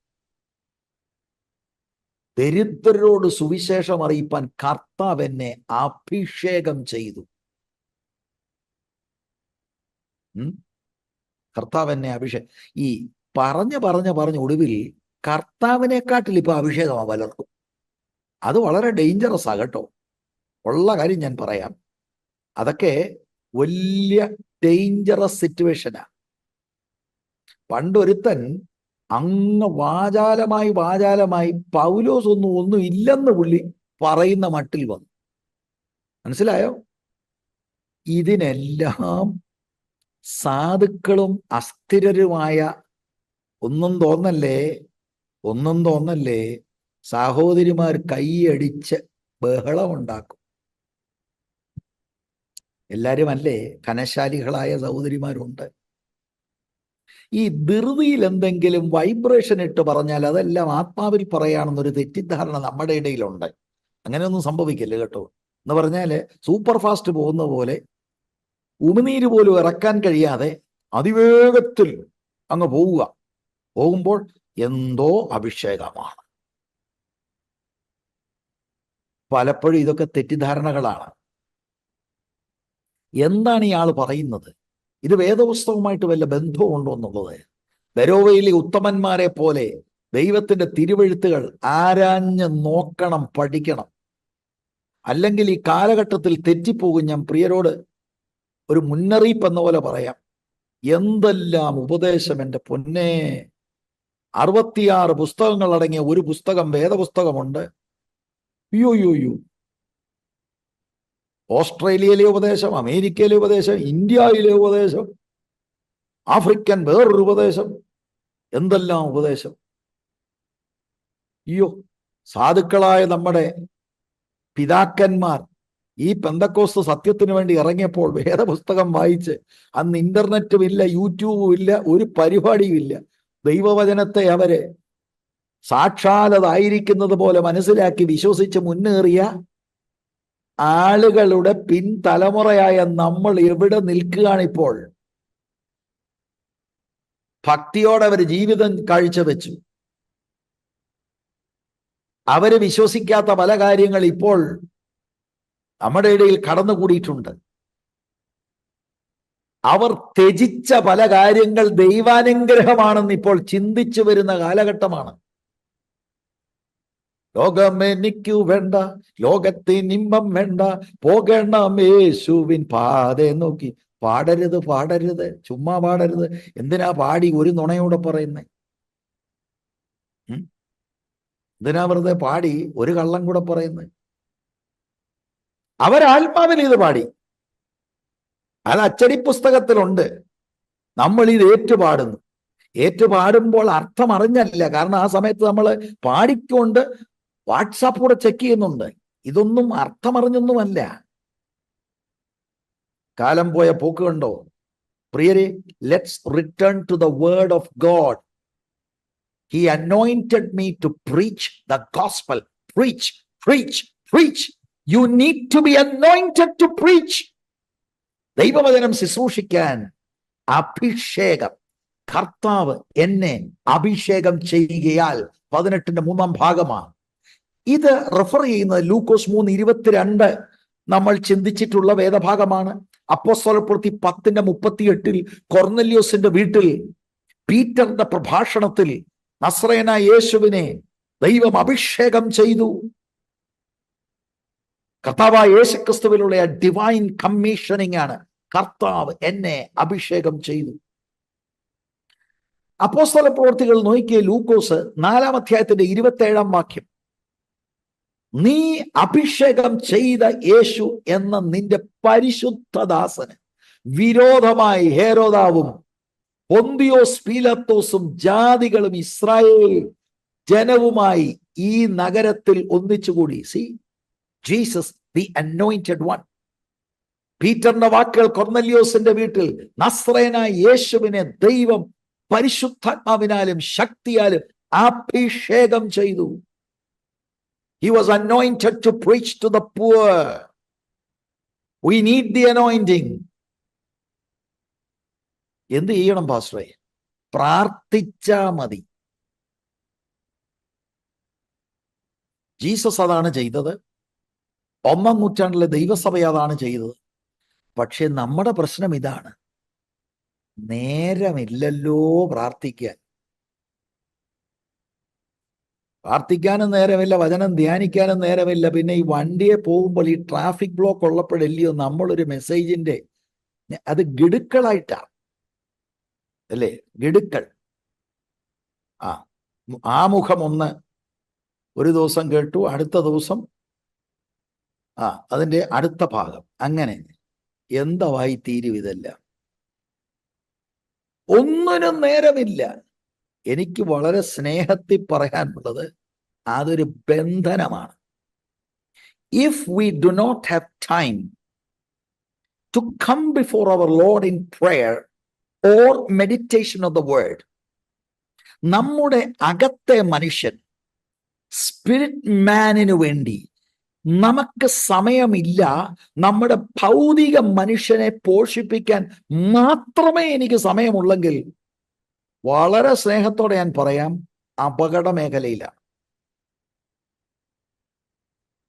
ദരിദ്രരോട് സുവിശേഷം അറിയിപ്പാൻ കർത്താവ് എന്നെ അഭിഷേകം ചെയ്തു. കർത്താവ് എന്നെ അഭിഷേകം. ഈ പറഞ്ഞ് ഒടുവിൽ കർത്താവിനെക്കാട്ടിൽ ഇപ്പൊ അഭിഷേകമാണ് പലർക്കും. അത് വളരെ ഡേഞ്ചറസ് ആ കേട്ടോ. ഉള്ള കാര്യം ഞാൻ പറയാം. അതൊക്കെ വലിയ ഡേഞ്ചറസ് സിറ്റുവേഷനാ. പണ്ടൊരുത്തൻ അങ്ങ് വാചാലമായി പൗലോസ് ഒന്നും ഇല്ലെന്ന് പുള്ളി പറയുന്ന മട്ടിൽ വന്നു. മനസ്സിലായോ? ഇതിനെല്ലാം സാധുക്കളും അസ്ഥിരരുമായ ഒന്നും തോന്നല്ലേ സഹോദരിമാർ കൈയടിച്ച് ബഹളമുണ്ടാക്കും. എല്ലാവരും അല്ലേ കനശാലികളായ സഹോദരിമാരുണ്ട്. ഈ ധൃതിയിൽ എന്തെങ്കിലും വൈബ്രേഷൻ ഇട്ട് പറഞ്ഞാൽ അതെല്ലാം ആത്മാവിൽ പറയാണെന്നൊരു തെറ്റിദ്ധാരണ നമ്മുടെ ഇടയിലുണ്ട്. അങ്ങനെയൊന്നും സംഭവിക്കില്ല കേട്ടോ. എന്ന് പറഞ്ഞാൽ സൂപ്പർ ഫാസ്റ്റ് പോകുന്ന പോലെ ഉമിനീര് പോലും ഇറക്കാൻ കഴിയാതെ അതിവേഗത്തിൽ അങ്ങ് പോകുമ്പോൾ എന്തോ അഭിഷേകമാണ്. പലപ്പോഴും ഇതൊക്കെ തെറ്റിദ്ധാരണകളാണ്. എന്താണ് ഇയാൾ പറയുന്നത്? ഇത് വേദപുസ്തകവുമായിട്ട് വല്ല ബന്ധവുമുണ്ടോ എന്നുള്ളത്. ബെരോവയിലെ ഉത്തമന്മാരെ പോലെ ദൈവത്തിന്റെ തിരുവെഴുത്തുകൾ ആരാഞ്ഞ് നോക്കണം, പഠിക്കണം. അല്ലെങ്കിൽ ഈ കാലഘട്ടത്തിൽ തെറ്റിപ്പോകും. ഞാൻ പ്രിയരോട് ഒരു മുന്നറിയിപ്പ് എന്ന പോലെ പറയാം. എന്തെല്ലാം ഉപദേശം എൻ്റെ പൊന്നെ. 66 പുസ്തകങ്ങൾ അടങ്ങിയ ഒരു പുസ്തകം, വേദപുസ്തകമുണ്ട്. യോ ഓസ്ട്രേലിയയിലെ ഉപദേശം, അമേരിക്കയിലെ ഉപദേശം, ഇന്ത്യയിലെ ഉപദേശം, ആഫ്രിക്കൻ വേറൊരു ഉപദേശം, എന്തെല്ലാം ഉപദേശം. സാധുക്കളായ നമ്മുടെ പിതാക്കന്മാർ ഈ പെന്തക്കോസ്ത് സത്യത്തിന് വേണ്ടി ഇറങ്ങിയപ്പോൾ വേദപുസ്തകം വായിച്ച്, അന്ന് ഇന്റർനെറ്റും ഇല്ല, യൂട്യൂബും ഇല്ല, ഒരു പരിപാടിയും ഇല്ല. ദൈവവചനത്തെ അവര് സാക്ഷാലതായിരിക്കുന്നത് പോലെ മനസ്സിലാക്കി വിശ്വസിച്ച് മുന്നേറിയ ആളുകളുടെ പിൻതലമുറയായ നമ്മൾ എവിടെ നിൽക്കുകയാണിപ്പോൾ? ഭക്തിയോടെ അവർ ജീവിതം കാഴ്ചവെച്ചു. അവര് വിശ്വസിക്കാത്ത പല കാര്യങ്ങൾ ഇപ്പോൾ നമ്മുടെ ഇടയിൽ കടന്നുകൂടിയിട്ടുണ്ട്. അവർ ത്യജിച്ച പല കാര്യങ്ങൾ ദൈവാനുഗ്രഹമാണെന്ന് ഇപ്പോൾ ചിന്തിച്ചു വരുന്ന കാലഘട്ടമാണ്. ലോകമെനിക്കു വേണ്ട, ലോകത്തിനിമ്പം വേണ്ട, പോകണം യേശുവിൻ പാതയെ നോക്കി. പാടരുത്, ചുമ്മാ പാടരുത്. എന്തിനാ പാടി ഒരു നുണയോടെ പറയുന്നേ? എന്തിനാ വെറുതെ പാടി ഒരു കള്ളം കൂടെ പറയുന്നത്? അവരാത്മാവിൽ ഇത് പാടി, അത് അച്ചടി പുസ്തകത്തിലുണ്ട്. നമ്മൾ ഇത് ഏറ്റുപാടുമ്പോൾ അർത്ഥം അറിഞ്ഞല്ല. കാരണം ആ സമയത്ത് നമ്മൾ പാടിക്കൊണ്ട് വാട്സാപ്പ് കൂടെ ചെക്ക് ചെയ്യുന്നുണ്ട്. ഇതൊന്നും അർത്ഥമറിഞ്ഞൊന്നുമല്ല. കാലം പോയ പോക്ക് കണ്ടോ പ്രിയരെ? Let's return to the word of God. He anointed me to preach the gospel. Preach. You need to be anointed to preach. ദൈവവചനം ശുശ്രൂഷിക്കാൻ അഭിഷേകം. കർത്താവ് എന്നെ അഭിഷേകം ചെയ്യുകയാൽ 18ന്റെ 3-ാം ഭാഗമാണ്. ഇത് റെഫർ ചെയ്യുന്നത് ലൂക്കോസ് 3:22 നമ്മൾ ചിന്തിച്ചിട്ടുള്ള വേദഭാഗമാണ്. അപ്പോസ്തലപ്രവൃത്തി 10:38 കൊർന്നല്യോസിന്റെ വീട്ടിൽ പീറ്ററിന്റെ പ്രഭാഷണത്തിൽ നസ്രയനായ യേശുവിനെ ദൈവം അഭിഷേകം ചെയ്തു. കർത്താവായ യേശുക്രിസ്തുവിലുള്ള ഡിവൈൻ കമ്മീഷനിങ് ആണ് കർത്താവ് എന്നെ അഭിഷേകം ചെയ്തു. അപ്പോസ്തല പ്രവൃത്തികൾ നോക്കിയ ലൂക്കോസ് 4-ാം അധ്യായത്തിന്റെ 27-ാം വാക്യം, നീ അഭിഷേകം ചെയ്ത യേശു എന്ന നിന്റെ പരിശുദ്ധദാസന് വിരോധമായി ഹേരോദാവും പൊന്തിയോസ് പീലാത്തോസും ജാതികളും ഇസ്രായേൽ ജനവുമായി ഈ നഗരത്തിൽ ഒന്നിച്ചുകൂടി. See, Jesus the anointed one. പീറ്ററിന്റെ വാക്കുകൾ കൊർന്നല്യോസിന്റെ വീട്ടിൽ നസ്രയനായ യേശുവിനെ ദൈവം പരിശുദ്ധാത്മാവിനാലും ശക്തിയാലും അഭിഷേകം ചെയ്തു. He was anointed to preach to the poor. We need the anointing. എന്ത് ചെയ്യണം പാസ്റ്ററെ? പ്രാർത്ഥിച്ചാ മതി. ജീസസ് അതാണ് ചെയ്തത്. 1-ാം നൂറ്റാണ്ടിലെ ദൈവസഭ അതാണ് ചെയ്തത്. പക്ഷെ നമ്മുടെ പ്രശ്നം ഇതാണ്, നേരമില്ലല്ലോ പ്രാർത്ഥിക്കാനും നേരമില്ല, വചനം ധ്യാനിക്കാനും നേരമില്ല. പിന്നെ ഈ വണ്ടിയെ പോകുമ്പോൾ ഈ ട്രാഫിക് ബ്ലോക്ക് ഉള്ളപ്പോഴല്ലയോ നമ്മളൊരു മെസ്സേജിന്റെ അത് ഗിടുക്കളായിട്ടാ അല്ലേ? ഗിടുക്കൾ. ആമുഖം ഒന്ന് ഒരു ദിവസം കേട്ടു, അടുത്ത ദിവസം അതിന്റെ അടുത്ത ഭാഗം, അങ്ങനെ എന്തായി തീരും ഇതെല്ലാം. ഒന്നിനും നേരമില്ല. എനിക്ക് വളരെ സ്നേഹത്തിൽ പറയാനുള്ളത്, അതൊരു ബന്ധനമാണ്. If we do not have time to come before our Lord in prayer or meditation of the word, നമ്മുടെ അകത്തെ മനുഷ്യൻ, സ്പിരിറ്റ് മാനിനു വേണ്ടി നമുക്ക് സമയമില്ല. നമ്മുടെ ഭൗതിക മനുഷ്യനെ പോഷിപ്പിക്കാൻ മാത്രമേ എനിക്ക് സമയമുള്ളെങ്കിൽ വളരെ സ്നേഹത്തോടെ ഞാൻ പറയാം, അപകട മേഖലയിലാണ്.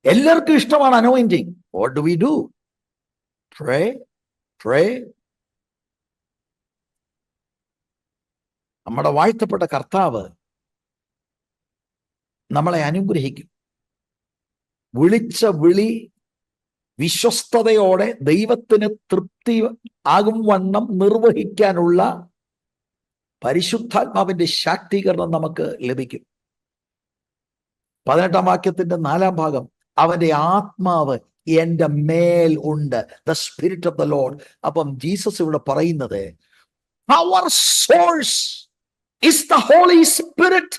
എല്ലാവർക്കും ഇഷ്ടമാണ് anointing. What do we do? Pray, pray. നമ്മുടെ വാഴ്ത്തപ്പെട്ട കർത്താവ് നമ്മളെ അനുഗ്രഹിക്കും. വിളിച്ച വിളി വിശ്വസ്തയോടെ ദൈവത്തിന് തൃപ്തി ആകും വണ്ണം നിർവഹിക്കാനുള്ള പരിശുദ്ധാത്മാവിന്റെ ശാക്തീകരണം നമുക്ക് ലഭിക്കും. 18-ാം വാക്യത്തിന്റെ 4-ാം ഭാഗം, അവന്റെ ആത്മാവ് എന്റെ മേൽ ഉണ്ട്, the spirit of the Lord. അപ്പം ജീസസ് ഇവിടെ പറയുന്നത്, our source is the Holy Spirit.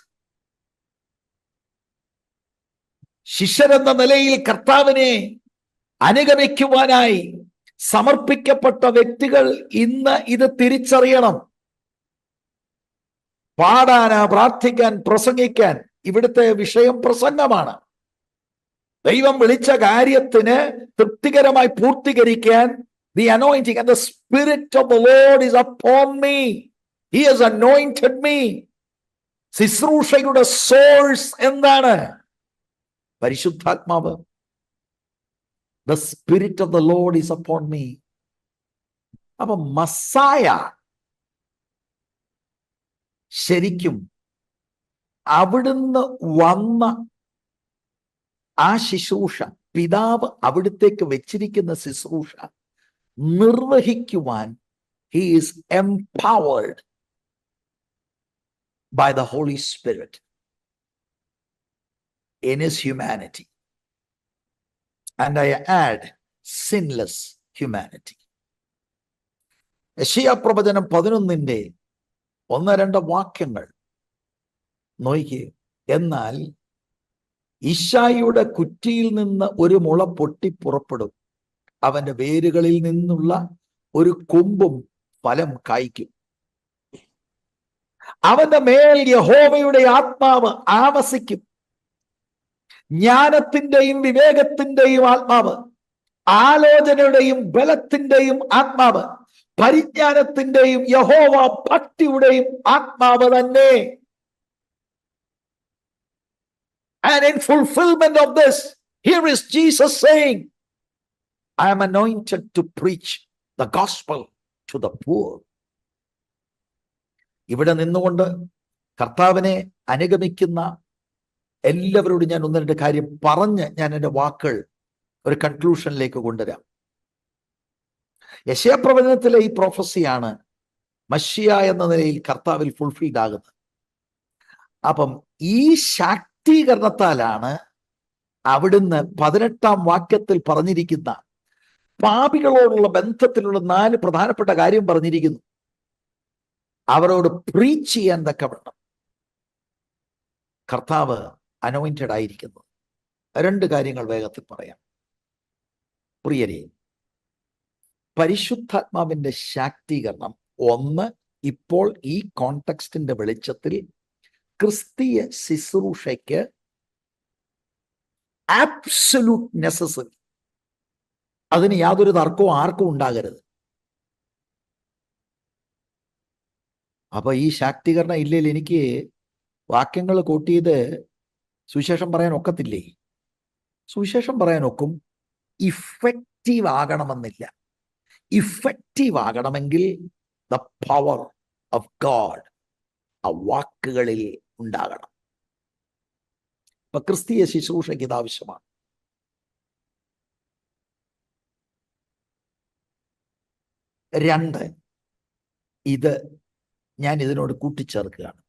ശിഷ്യരെന്ന നിലയിൽ കർത്താവിനെ അനുഗമിക്കുവാനായി സമർപ്പിക്കപ്പെട്ട വ്യക്തികൾ ഇന്ന് ഇത് തിരിച്ചറിയണം. പാടാൻ, പ്രാർത്ഥിക്കാൻ, പ്രസംഗിക്കാൻ, ഇവിടുത്തെ വിഷയം പ്രസംഗമാണ്. ദൈവം വിളിച്ച കാര്യത്തിന് തൃപ്തികരമായി പൂർത്തീകരിക്കാൻ, the anointing and the spirit of the Lord is upon me. He has anointed me. ശുശ്രൂഷയുടെ സോഴ്സ് എന്താണ്? പരിശുദ്ധാത്മാവ്. The spirit of the Lord is upon me. അപ്പൊ മസ്സായ ശരിക്കും അവിടുന്ന് വന്ന ആ ശുശ്രൂഷ, പിതാവ് അവിടുത്തേക്ക് വെച്ചിരിക്കുന്ന ശുശ്രൂഷ നിർവഹിക്കുവാൻ he is empowered by the Holy Spirit in his humanity, and I add sinless humanity. യെശയ്യാ പ്രവചനം 11-ന്റെ 1-2 വാക്യങ്ങൾ നോക്കിയേ. എന്നാൽ ഇശായിയുടെ കുറ്റിയിൽ നിന്ന് ഒരു മുള പൊട്ടി പുറപ്പെടും, അവന്റെ വേരുകളിൽ നിന്നുള്ള ഒരു കൊമ്പും ഫലം കായ്ക്കും. അവന്റെ മേൽ യഹോവയുടെ ആത്മാവ് ആവസിക്കും, ജ്ഞാനത്തിന്റെയും വിവേകത്തിന്റെയും ആത്മാവ്, ആലോചനയുടെയും ബലത്തിന്റെയും ആത്മാവ്, പരിജ്ഞാനത്തിന്റെയും യഹോവ ഭക്തിയുടെയും ആത്മാവ് തന്നെ. And in fulfillment of this, here is Jesus saying, I am anointed to preach the gospel to the poor. ഇവിടെ നിന്നുകൊണ്ട് കർത്താവിനെ അനുഗമിക്കുന്ന എല്ലാവരോടും ഞാൻ 1-2 കാര്യം പറഞ്ഞ് ഞാൻ എൻ്റെ വാക്കുകൾ ഒരു കൺക്ലൂഷനിലേക്ക് കൊണ്ടുവരാം. യെശയ്യാപ്രവചനത്തിലെ ഈ പ്രൊഫസിയാണ് മശിയ എന്ന നിലയിൽ കർത്താവിൽ ഫുൾഫിൽഡ് ആകുന്നത്. അപ്പം ഈ ശാക്തീകരണത്താലാണ് അവിടുന്ന് 18-ാം വാക്യത്തിൽ പറഞ്ഞിരിക്കുന്ന പാപികളോടുള്ള ബന്ധത്തിലുള്ള 4 പ്രധാനപ്പെട്ട കാര്യം പറഞ്ഞിരിക്കുന്നു. അവരോട് പ്രീച്ച് ചെയ്യാൻ തക്കവണ്ണം കർത്താവ് അനോയിന്റഡ് ആയിരിക്കുന്നത്. 2 കാര്യങ്ങൾ വേഗത്തിൽ പറയാം. പ്രിയരെ, പരിശുദ്ധാത്മാവിന്റെ ശാക്തീകരണം ഒന്ന്, ഇപ്പോൾ ഈ കോണ്ടെക്സ്റ്റിന്റെ വെളിച്ചത്തിൽ ക്രിസ്തീയ ശുശ്രൂഷയ്ക്ക് ആബ്സല്യൂട്ട് നെസസറി. അതിന് യാതൊരു തർക്കവും ആർക്കും ഉണ്ടാകരുത്. അപ്പൊ ഈ ശാക്തീകരണം ഇല്ലെങ്കിൽ എനിക്ക് വാക്യങ്ങൾ കൂട്ടിയത് സുവിശേഷം പറയാൻ ഒക്കത്തില്ലേ? സുവിശേഷം പറയാൻ ഒക്കും, ഇഫക്റ്റീവ് ആകണമെന്നില്ല. ഇഫക്റ്റീവ് ആകണമെങ്കിൽ ദ പവർ ഓഫ് ഗോഡ് ആ വാക്കുകളിൽ ഉണ്ടാകണം. ഇപ്പൊ ക്രിസ്തീയ ശുശ്രൂഷയ്ക്ക് ഇത് ആവശ്യമാണ്. 2, ഇത് ഞാൻ ഇതിനോട് കൂട്ടിച്ചേർക്കുകയാണ്,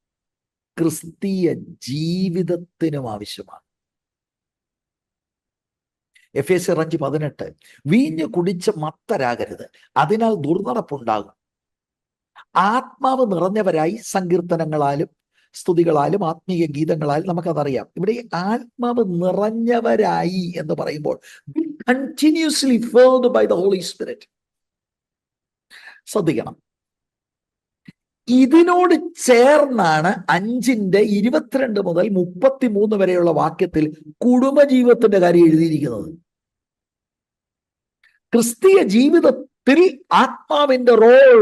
ക്രിസ്തീയ ജീവിതത്തിനും ആവശ്യമാണ്. എഫേസ്യർ 5:18 വീഞ്ഞ് കുടിച്ച് മത്തരാകരുത്, അതിനാൽ ദുർനടപ്പുണ്ടാകും. ആത്മാവ് നിറഞ്ഞവരായി സങ്കീർത്തനങ്ങളാലും സ്തുതികളാലും ആത്മീയ ഗീതങ്ങളാലും നമുക്കതറിയാം. ഇവിടെ ആത്മാവ് നിറഞ്ഞവരായി എന്ന് പറയുമ്പോൾ continuously filled by the Holy Spirit. ശ്രദ്ധിക്കണം, ഇതിനോട് ചേർന്നാണ് 5:22 മുതൽ 33 വരെയുള്ള വാക്യത്തിൽ കുടുംബജീവിതത്തിന്റെ കാര്യം എഴുതിയിരിക്കുന്നത്. ക്രിസ്തീയ ജീവിതത്തിൽ ആത്മാവിന്റെ റോൾ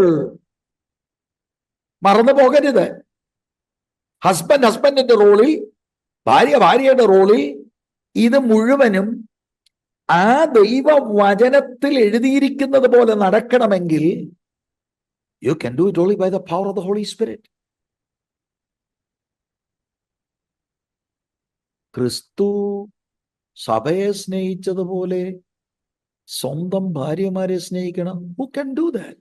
മറന്നു പോകരുത്. ഹസ്ബൻഡിന്റെ റോളിൽ, ഭാര്യയുടെ റോളിൽ, ഇത് മുഴുവനും ആ ദൈവവചനത്തിൽ എഴുതിയിരിക്കുന്നത് പോലെ നടക്കണമെങ്കിൽ you can do it only by the power of the Holy Spirit. ക്രിസ്തു സഭയെ സ്നേഹിച്ചതുപോലെ സ്വന്തം ഭാര്യമാരെ സ്നേഹിക്കണം. Who can do that?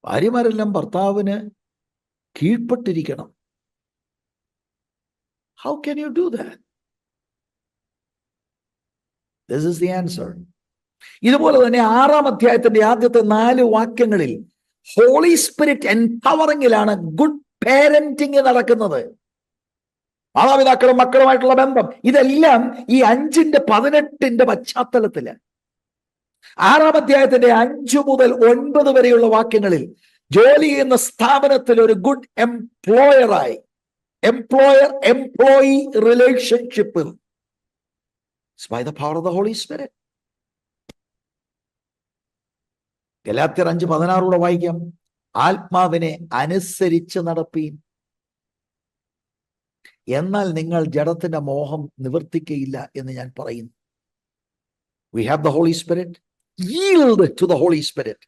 ഭാര്യമാരെല്ലാം ഭർത്താവിന് കീഴ്പ്പെട്ടിരിക്കണം. How can you do that? This is the answer. ഇതുപോലെ തന്നെ 6-ാം അധ്യായത്തിന്റെ ആദ്യത്തെ 4 വാക്യങ്ങളിൽ ഹോളി സ്പിരിറ്റ് എംപവറിംഗിലാണ് ഗുഡ് പേരന്റിങ് നടക്കുന്നത്. മാതാപിതാക്കളും മക്കളുമായിട്ടുള്ള ബന്ധം, ഇതെല്ലാം ഈ 5:18 പശ്ചാത്തലത്തില് 6-ാം അധ്യായത്തിന്റെ 5 മുതൽ 9 വരെയുള്ള വാക്യങ്ങളിൽ ജോലി ചെയ്യുന്ന സ്ഥാപനത്തിൽ ഒരു ഗുഡ് എംപ്ലോയറായി, എംപ്ലോയി റിലേഷൻഷിപ്പിൽ by the power of the Holy Spirit. ഗലാത്യർ 5:16 വായിക്കാം, ആത്മാവിനെ അനുസരിച്ച് നടപ്പീൻ, എന്നാൽ നിങ്ങൾ ജഡത്തിന്റെ മോഹം നിവർത്തിക്കയില്ല എന്ന് ഞാൻ പറയുന്നു. We have the Holy Spirit. Yield to the Holy Spirit.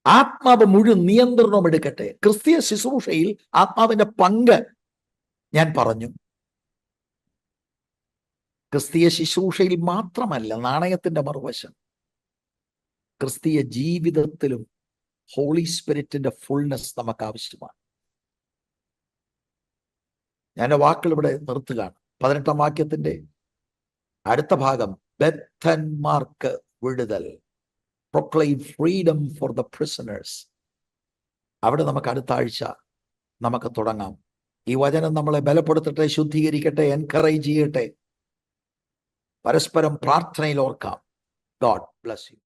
ആത്മാവ് മുഴുവൻ നിയന്ത്രണം എടുക്കട്ടെ. ക്രിസ്തീയ ശുശ്രൂഷയിൽ ആത്മാവിന്റെ പങ്ക് ഞാൻ പറഞ്ഞു. ക്രിസ്തീയ ശുശ്രൂഷയിൽ മാത്രമല്ല, നാണയത്തിന്റെ മറുവശം ക്രിസ്തീയ ജീവിതത്തിലും ഹോളി സ്പിരിറ്റിന്റെ ഫുൾനെസ് നമുക്ക് ആവശ്യമാണ്. ഞാൻ വാക്കുകൾ ഇവിടെ നിർത്തുകയാണ്. 18-ാം വാക്യത്തിന്റെ അടുത്ത ഭാഗം, ബദ്ധന്മാർക്ക് വിടുതൽ, proclaim freedom for the prisoners. അവിടെ നമുക്ക് അടുത്ത ആഴ്ച നമുക്ക് തുടങ്ങാം. ഈ വചനം നമ്മളെ ബലപ്പെടുത്തട്ടെ, ശുദ്ധീകരിക്കട്ടെ, എൻകറേജ് ചെയ്യട്ടെ. പരസ്പരം പ്രാർത്ഥനയിൽ ഓർക്കാം. God bless you.